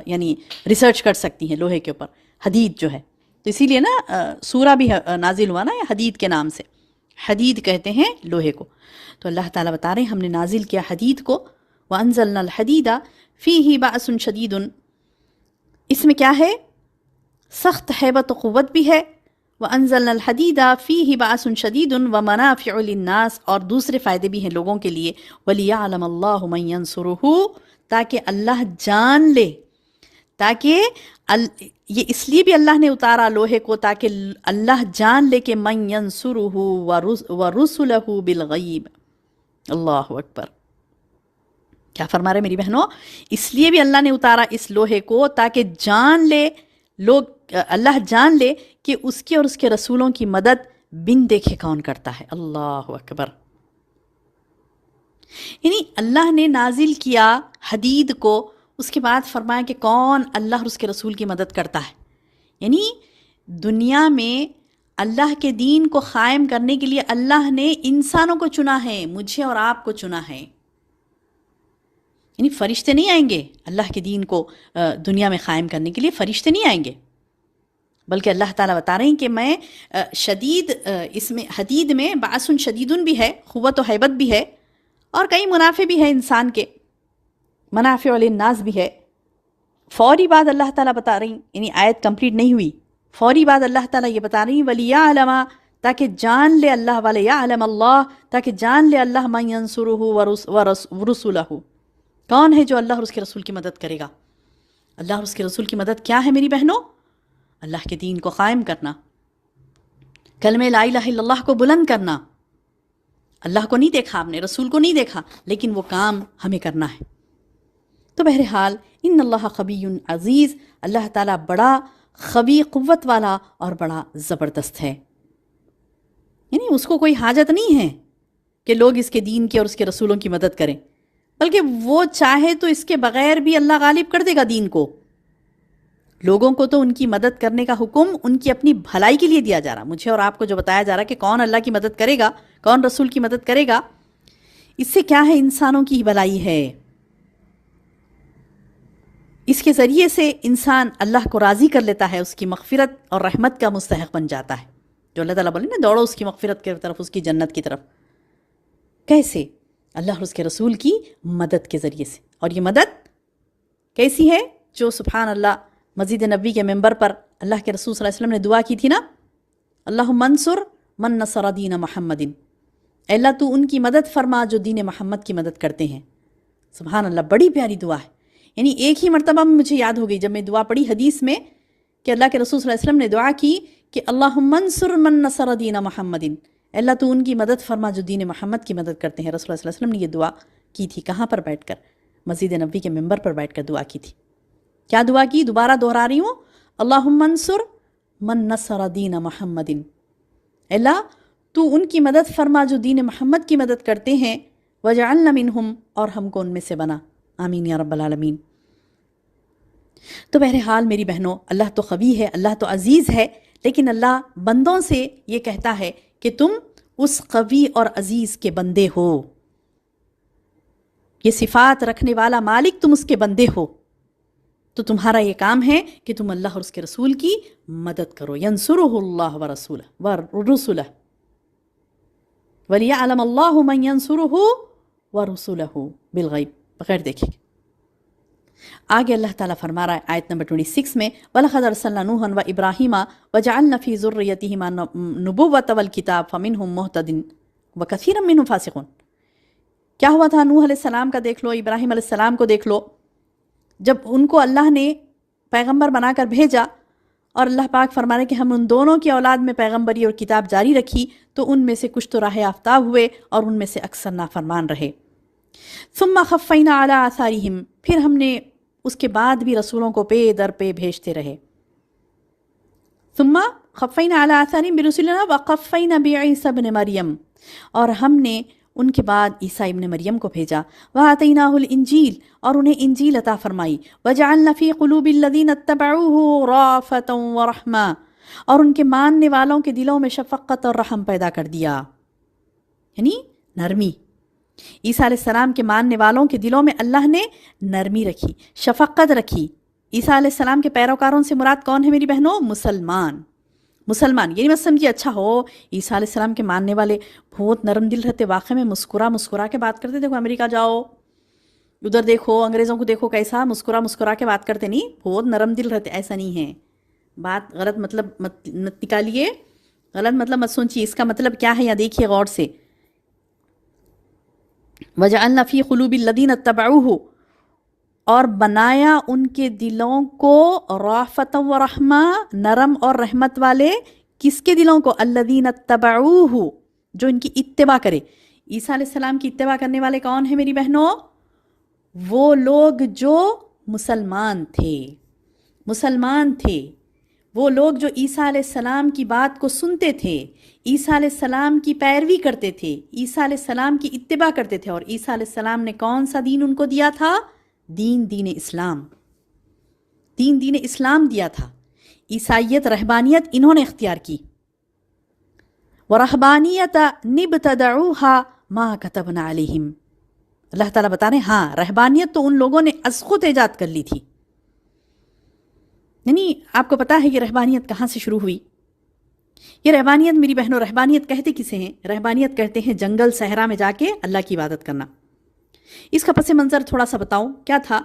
یعنی ریسرچ کر سکتی ہیں لوہے کے اوپر. حدید جو ہے، تو اسی لیے نا سورہ بھی نازل ہوا نا یہ حدید کے نام سے. حدید کہتے ہیں لوہے کو. تو اللہ تعالیٰ بتا رہے ہیں ہم نے نازل کیا حدید کو. وَأَنزَلْنَا الْحَدِيدَ فِيهِ بَأْسٌ شَدِيدٌ، اس میں کیا ہے؟ سخت ہیبت و قوت بھی ہے. وَأَنزَلْنَا الْحَدِيدَ فِيهِ بَأْسٌ شَدِيدٌ وَمَنَافِعُ لِلنَّاسِ، اور دوسرے فائدے بھی ہیں لوگوں کے لیے. وَلِيَعْلَمَ اللَّهُ مَن يَنصُرُهُ، تاکہ اللہ جان لے، تاکہ یہ اس لیے بھی اللہ نے اتارا لوہے کو تاکہ اللہ جان لے کہ من ينصرُهُ وَرُسُلَهُ بِالْغَيْبِ. اللہ اکبر. کیا فرما رہے میری بہنوں؟ اس لیے بھی اللہ نے اتارا اس لوہے کو تاکہ جان لے لوگ، اللہ جان لے کہ اس کے اور اس کے رسولوں کی مدد بن دیکھے کون کرتا ہے. اللہ اکبر. یعنی اللہ نے نازل کیا حدید کو، اس کے بعد فرمایا کہ کون اللہ اور اس کے رسول کی مدد کرتا ہے. یعنی دنیا میں اللہ کے دین کو قائم کرنے کے لیے اللہ نے انسانوں کو چنا ہے، مجھے اور آپ کو چنا ہے. یعنی فرشتے نہیں آئیں گے اللہ کے دین کو دنیا میں قائم کرنے کے لیے، فرشتے نہیں آئیں گے، بلکہ اللہ تعالیٰ بتا رہے ہیں کہ میں شدید، اس میں حدید میں بأس شدید بھی ہے، قوت و ہیبت بھی ہے، اور کئی منافع بھی ہے انسان کے، منافع للناس بھی ہے. فوری بعد اللہ تعالیٰ بتا رہی، یعنی آیت کمپلیٹ نہیں ہوئی، فوری بعد اللہ تعالیٰ یہ بتا رہی وَلِيَعْلَمَ، تاکہ جان لے اللہ، وَلِيَعْلَمَ اللَّهُ، تاکہ جان لے اللہ مَن يَنصُرُهُ وَرُسُلَهُ، کون ہے جو اللہ اور اس کے رسول کی مدد کرے گا. اللہ اور اس کے رسول کی مدد کیا ہے میری بہنوں؟ اللہ کے دین کو قائم کرنا، کلمہ لا الہ الا اللہ کو بلند کرنا. اللہ کو نہیں دیکھا، آپ نے رسول کو نہیں دیکھا، لیکن وہ کام ہمیں کرنا ہے. تو بہرحال ان اللہ قوی عزیز، اللہ تعالیٰ بڑا قوی، قوت والا اور بڑا زبردست ہے. یعنی اس کو کوئی حاجت نہیں ہے کہ لوگ اس کے دین کی اور اس کے رسولوں کی مدد کریں، بلکہ وہ چاہے تو اس کے بغیر بھی اللہ غالب کر دے گا دین کو. لوگوں کو تو ان کی مدد کرنے کا حکم ان کی اپنی بھلائی کے لیے دیا جا رہا. مجھے اور آپ کو جو بتایا جا رہا کہ کون اللہ کی مدد کرے گا، کون رسول کی مدد کرے گا، اس سے کیا ہے؟ انسانوں کی بھلائی ہے. اس کے ذریعے سے انسان اللہ کو راضی کر لیتا ہے، اس کی مغفرت اور رحمت کا مستحق بن جاتا ہے. جو اللہ تعالیٰ بولے نا دوڑو اس کی مغفرت کی طرف، اس کی جنت کی طرف. کیسے؟ اللہ اور اس کے رسول کی مدد کے ذریعے سے. اور یہ مدد کیسی ہے؟ جو سبحان اللہ مسجد نبوی کے ممبر پر اللہ کے رسول صلی اللہ علیہ وسلم نے دعا کی تھی نا، اللہم انصر من نصر دین محمد، اے اللہ تو ان کی مدد فرما جو دین محمد کی مدد کرتے ہیں. سبحان اللہ، بڑی پیاری دعا ہے. یعنی ایک ہی مرتبہ میں مجھے یاد ہو گئی جب میں دعا پڑھی حدیث میں کہ اللہ کے رسول صلی اللہ علیہ وسلم نے دعا کی کہ اللہم انصر من نصر دین محمد، اے اللہ تو ان کی مدد فرما جو دین محمد کی مدد کرتے ہیں. رسول اللہ صلی اللہ علیہ وسلم نے یہ دعا کی تھی. کہاں پر بیٹھ کر؟ مسجد نبوی کے ممبر پر بیٹھ کر دعا کی تھی. کیا دعا کی؟ دوبارہ دہرا رہی ہوں، اللہم انصر من نصر دین محمد، اللہ تو ان کی مدد فرما جو دین محمد کی مدد کرتے ہیں، وجعلنا منہم، اور ہم کو ان میں سے بنا، آمین یا رب العالمین۔ تو بہرحال میری بہنوں، اللہ تو قوی ہے، اللہ تو عزیز ہے، لیکن اللہ بندوں سے یہ کہتا ہے کہ تم اس قوی اور عزیز کے بندے ہو، یہ صفات رکھنے والا مالک، تم اس کے بندے ہو، تو تمہارا یہ کام ہے کہ تم اللہ اور اس کے رسول کی مدد کرو، ینصرہ اللہ ورسولہ وَلِيَعْلَمَ اللَّهُ مَنْ يَنْصُرُهُ وَرُسُلَهُ بالغیب، بغیر دیکھے۔ آگے اللہ تعالیٰ فرما رہا ہے آیت نمبر 26 میں، وَلَقَدْ أَرْسَلْنَا نُوحًا وَإِبْرَاهِيمَ وَجَعَلْنَا فِي ذُرِّيَّتِهِمَا النُّبُوَّةَ وَالْكِتَابَ فَمِنْهُمْ مُهْتَدٍ وَكَثِيرًا مِّنْهُمْ فَاسِقُونَ۔ کیا ہوا تھا؟ نوح علیہ السلام کا دیکھ لو، ابراہیم علیہ السلام کو دیکھ لو، جب ان کو اللہ نے پیغمبر بنا کر بھیجا، اور اللہ پاک فرما رہے کہ ہم ان دونوں کی اولاد میں پیغمبری اور کتاب جاری رکھی، تو ان میں سے کچھ تو راہ یافتہ ہوئے اور ان میں سے اکثر نافرمان رہے۔ ثم خفینا علی آثارہم، پھر ہم نے اس کے بعد بھی رسولوں کو پے در پہ بھیجتے رہے۔ ثم خفینا علی آثارہم برسولنا وقفینا بعیسی ابن مریم، اور ہم نے ان کے بعد عیسیٰ ابن مریم کو بھیجا، وَآتَيْنَاهُ الْإِنْجِيلَ، اور انہیں انجیل عطا فرمائی، وَجَعَلْنَا فِي قُلُوبِ الَّذِينَ اتَّبَعُوهُ رَأْفَةً وَرَحْمَةً، اور ان کے ماننے والوں کے دلوں میں شفقت اور رحم پیدا کر دیا، یعنی نرمی۔ عیسیٰ علیہ السلام کے ماننے والوں کے دلوں میں اللہ نے نرمی رکھی، شفقت رکھی۔ عیسیٰ علیہ السلام کے پیروکاروں سے مراد کون ہے میری بہنوں؟ مسلمان۔ یہ نہیں مت سمجھیے اچھا ہو عیسیٰ علیہ السلام کے ماننے والے بہت نرم دل رہتے، واقعی میں مسکرا کے بات کرتے، دیکھو امریکہ جاؤ، ادھر دیکھو انگریزوں کو دیکھو کیسا مسکرا کے بات کرتے، نہیں بہت نرم دل رہتے، ایسا نہیں ہے۔ بات غلط مطلب مت نکالیے، غلط مطلب مت سوچیے، اس کا مطلب کیا ہے یا دیکھیے غور سے۔ وَجَعَلْنَا فِي قُلُوبِ الَّذِينَ اتَّبَعُوهُ، اور بنایا ان کے دلوں کو رأفۃ ورحمہ، نرم اور رحمت والے، کس کے دلوں کو؟ الذین اتبعوہ، جو ان کی اتباع کرے۔ عیسیٰ علیہ السلام کی اتباع کرنے والے کون ہیں میری بہنوں؟ وہ لوگ جو مسلمان تھے، وہ لوگ جو عیسیٰ علیہ السلام کی بات کو سنتے تھے، عیسیٰ علیہ السلام کی پیروی کرتے تھے، عیسیٰ علیہ السلام کی اتباع کرتے تھے۔ اور عیسیٰ علیہ السلام نے کون سا دین ان کو دیا تھا؟ دین اسلام، دین اسلام دیا تھا۔ عیسائیت، رہبانیت انہوں نے اختیار کی۔ وَرَهْبَانِيَّةَ نِبْتَدَعُوهَا مَا كَتَبْنَا عَلَيْهِمْ، اللہ تعالیٰ بتا رہے ہیں ہاں رہبانیت تو ان لوگوں نے از خود ایجاد کر لی تھی۔ یعنی آپ کو پتا ہے یہ رہبانیت کہاں سے شروع ہوئی؟ یہ رہبانیت میری بہنوں، رہبانیت کہتے کسے ہیں؟ رہبانیت کہتے ہیں جنگل صحرا میں جا کے اللہ کی عبادت کرنا۔ اس کا پس منظر تھوڑا سا بتاؤں، کیا تھا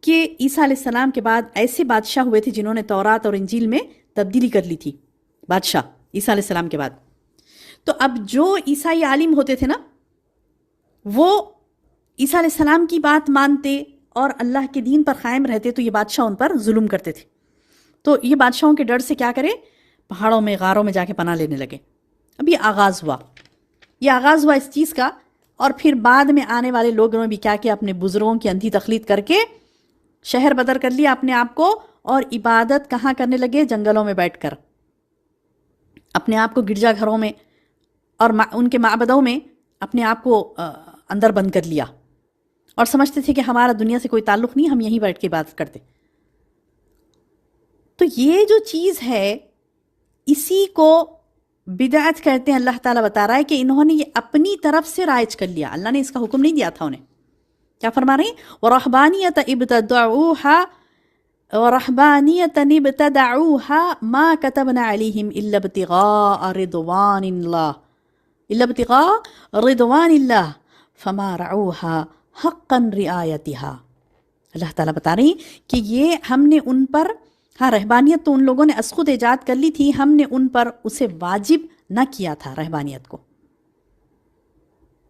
کہ عیسیٰ علیہ السلام کے بعد ایسے بادشاہ ہوئے تھے جنہوں نے تورات اور انجیل میں تبدیلی کر لی تھی، بادشاہ عیسیٰ علیہ السلام کے بعد۔ تو اب جو عیسائی عالم ہوتے تھے نا، وہ عیسیٰ علیہ السلام کی بات مانتے اور اللہ کے دین پر قائم رہتے، تو یہ بادشاہ ان پر ظلم کرتے تھے۔ تو یہ بادشاہوں کے ڈر سے کیا کرے؟ پہاڑوں میں، غاروں میں جا کے پناہ لینے لگے۔ اب یہ آغاز ہوا اس چیز کا، اور پھر بعد میں آنے والے لوگوں نے بھی کیا کیا؟ اپنے بزرگوں کی اندھی تقلید کر کے شہر بدر کر لیا اپنے آپ کو، اور عبادت کہاں کرنے لگے؟ جنگلوں میں بیٹھ کر، اپنے آپ کو گرجا گھروں میں اور ان کے معبدوں میں اپنے آپ کو اندر بند کر لیا، اور سمجھتے تھے کہ ہمارا دنیا سے کوئی تعلق نہیں، ہم یہیں بیٹھ کے عبادت کرتے۔ تو یہ جو چیز ہے اسی کو بدعت کہتے ہیں۔ اللہ تعالیٰ بتا رہا ہے کہ انہوں نے یہ اپنی طرف سے رائج کر لیا، اللہ نے اس کا حکم نہیں دیا تھا انہیں۔ کیا فرما رہے ہیں؟ وَرَهْبَانِيَةَ ابْتَدَعُوهَا مَا كَتَبْنَا عَلَيْهِمْ إِلَّا ابْتِغَاءَ رِضْوَانِ اللَّهِ فَمَا رَعَوْهَا حَقًّا رِعَایَتِهَا۔ اللہ تعالیٰ بتا رہے ہیں کہ یہ ہم نے ان پر، ہاں رہبانیت تو ان لوگوں نے از خود ایجاد کر لی تھی، ہم نے ان پر اسے واجب نہ کیا تھا رہبانیت کو۔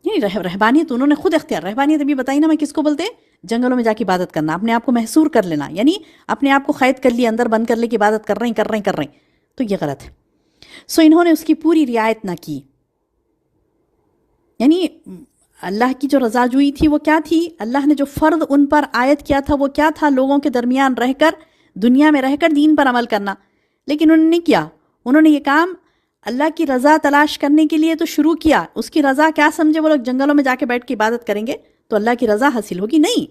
یعنی رہبانیت انہوں نے خود اختیار، رہبانیت ابھی بتائی نا میں کس کو بولتے ہیں؟ جنگلوں میں جا کے عبادت کرنا، اپنے آپ کو محصور کر لینا، یعنی اپنے آپ کو قید کر لیا، اندر بند کر لے کے عبادت کر رہے ہیں، تو یہ غلط ہے۔ سو انہوں نے اس کی پوری رعایت نہ کی، یعنی اللہ کی جو رضا جوئی تھی وہ کیا تھی؟ اللہ نے جو فرض ان پر عائد کیا تھا وہ کیا تھا؟ لوگوں کے درمیان رہ کر، دنیا میں رہ کر دین پر عمل کرنا۔ لیکن انہوں نے کیا، انہوں نے یہ کام اللہ کی رضا تلاش کرنے کے لیے تو شروع کیا. اس کی رضا کیا سمجھے وہ لوگ جنگلوں میں جا کے بیٹھ کے عبادت کریں گے تو اللہ کی رضا حاصل ہوگی؟ نہیں.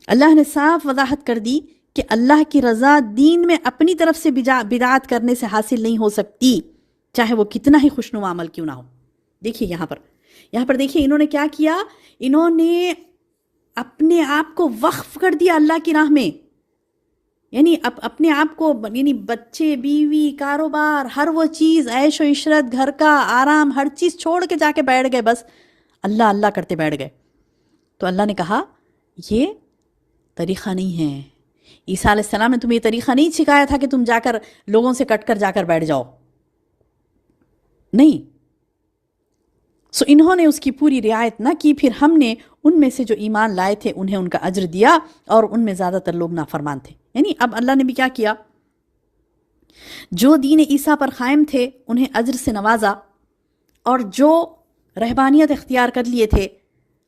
اللہ نے صاف وضاحت کر دی کہ اللہ کی رضا دین میں اپنی طرف سے بدعات کرنے سے حاصل نہیں ہو سکتی، چاہے وہ کتنا ہی خوشنما عمل کیوں نہ ہو. دیکھیے یہاں پر دیکھیے انہوں نے کیا کیا، انہوں نے اپنے آپ کو وقف کر دیا اللہ کی راہ میں. یعنی اپنے آپ کو، یعنی بچے، بیوی، کاروبار، ہر وہ چیز، عیش و عشرت، گھر کا آرام، ہر چیز چھوڑ کے جا کے بیٹھ گئے، بس اللہ اللہ کرتے بیٹھ گئے. تو اللہ نے کہا یہ طریقہ نہیں ہے. عیسیٰ علیہ السلام نے تمہیں یہ طریقہ نہیں سکھایا تھا کہ تم جا کر لوگوں سے کٹ کر جا کر بیٹھ جاؤ، نہیں. سو انہوں نے اس کی پوری رعایت نہ کی. پھر ہم نے ان میں سے جو ایمان لائے تھے انہیں ان کا اجر دیا، اور ان میں زیادہ تر لوگ نافرمان تھے. یعنی اب اللہ نے بھی کیا کیا، جو دین عیسیٰ پر قائم تھے انہیں اجر سے نوازا، اور جو رہبانیت اختیار کر لیے تھے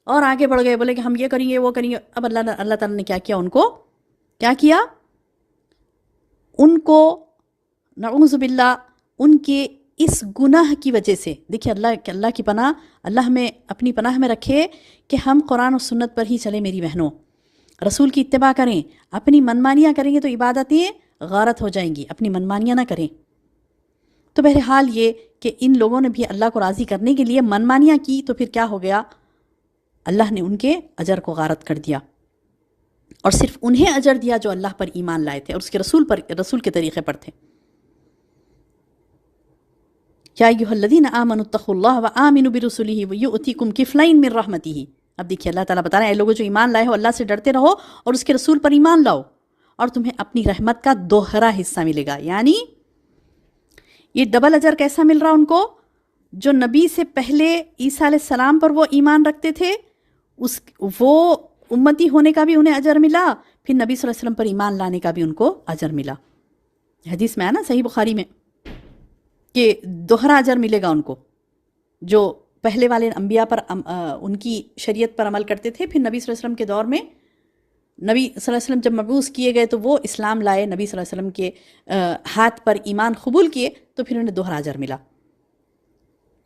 اور آگے بڑھ گئے، بولے کہ ہم یہ کریں گے وہ کریں گے، اب اللہ تعالیٰ نے کیا کیا، ان کو کیا کیا، ان کو نعوذ باللہ ان کے اس گناہ کی وجہ سے. دیکھیے اللہ کی پناہ، اللہ ہمیں اپنی پناہ میں رکھے کہ ہم قرآن و سنت پر ہی چلیں میری بہنوں، رسول کی اتباع کریں. اپنی منمانیاں کریں گے تو عبادتیں غارت ہو جائیں گی، اپنی منمانیاں نہ کریں. تو بہرحال یہ کہ ان لوگوں نے بھی اللہ کو راضی کرنے کے لیے منمانیاں کی، تو پھر کیا ہو گیا، اللہ نے ان کے اجر کو غارت کر دیا، اور صرف انہیں اجر دیا جو اللہ پر ایمان لائے تھے اور اس کے رسول کے طریقے پر تھے. یا ایھا الذین آمنوا اتقوا اللہ وآمنوا برسلہ ویؤتیکم کفلین من رحمتہ. اب دیکھیے اللہ تعالیٰ بتا رہے ہیں، اے لوگوں جو ایمان لائے ہو، اللہ سے ڈرتے رہو اور اس کے رسول پر ایمان لاؤ، اور تمہیں اپنی رحمت کا دوہرا حصہ ملے گا. یعنی یہ ڈبل اجر کیسا مل رہا ان کو، جو نبی سے پہلے عیسیٰ علیہ السلام پر وہ ایمان رکھتے تھے، وہ امتی ہونے کا بھی انہیں اجر ملا، پھر نبی صلی اللہ علیہ وسلم پر ایمان لانے کا بھی ان کو اجر ملا. حدیث میں ہے نا صحیح بخاری میں کہ دوہرا اجر ملے گا ان کو، جو پہلے والے انبیاء پر ان کی شریعت پر عمل کرتے تھے، پھر نبی صلی اللہ علیہ وسلم کے دور میں نبی صلی اللہ علیہ وسلم جب مبعوث کیے گئے تو وہ اسلام لائے، نبی صلی اللہ علیہ وسلم کے ہاتھ پر ایمان قبول کیے، تو پھر انہیں دوہرا اجر ملا.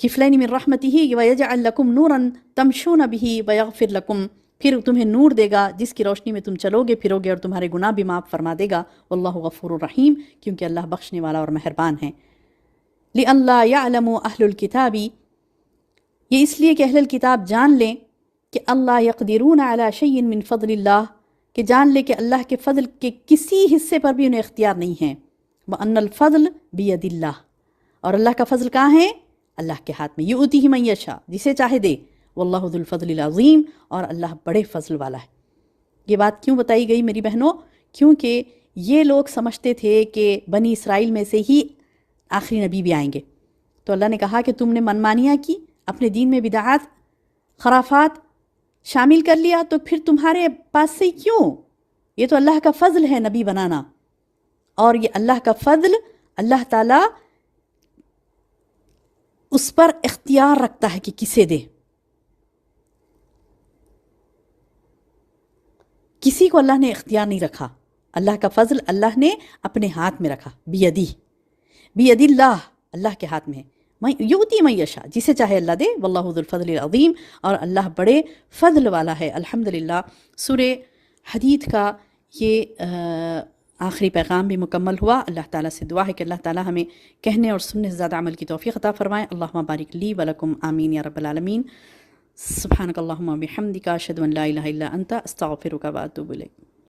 کفلین من رحمتہ ویجعل لکم نورا تمشون بہ ویغفر لکم، پھر تمہیں نور دے گا جس کی روشنی میں تم چلو گے پھرو گے، اور تمہارے گناہ بھی معاف فرما دے گا. واللہ غفور الرحیم، کیونکہ اللہ بخشنے والا اور مہربان ہے. لئلا یعلم اہل الکتاب، یہ اس لیے کہ اہل الکتاب جان لیں کہ اللہ یقدرون علی شیء من فضل اللہ، کہ جان لے کہ اللہ کے فضل کے کسی حصے پر بھی انہیں اختیار نہیں ہے. وَأَنَّ الْفَضْلَ بِيَدِ اللَّهِ، اور اللہ کا فضل کہاں ہے، اللہ کے ہاتھ میں. یؤتیہ من یشاء، جسے چاہے دے. واللہ ذو الفضل العظیم، اور اللہ بڑے فضل والا ہے. یہ بات کیوں بتائی گئی میری بہنوں؟ کیونکہ یہ لوگ سمجھتے تھے کہ بنی اسرائیل میں سے ہی آخری نبی بھی آئیں گے. تو اللہ نے کہا کہ تم نے منمانیاں کی، اپنے دین میں بدعات، خرافات شامل کر لیا، تو پھر تمہارے پاس سے کیوں؟ یہ تو اللہ کا فضل ہے نبی بنانا، اور یہ اللہ کا فضل اللہ تعالیٰ اس پر اختیار رکھتا ہے کہ کسے دے. کسی کو اللہ نے اختیار نہیں رکھا، اللہ کا فضل اللہ نے اپنے ہاتھ میں رکھا. بید اللہ، اللہ کے ہاتھ میں ہے. یؤتی من یشاء، جسے چاہے اللہ دے. واللہ ذو الفضل العظیم، اور اللہ بڑے فضل والا ہے. الحمدللہ سورہ حدید کا یہ آخری پیغام بھی مکمل ہوا. اللہ تعالیٰ سے دعا ہے کہ اللہ تعالیٰ ہمیں کہنے اور سننے سے زیادہ عمل کی توفیق عطا فرمائے. اللہم بارک لی ولکم، آمین یا رب العالمین. سبحانک اللہم و بحمدک، اشہد ان لا الہ الا انت، استغفرک و اتوب الیک.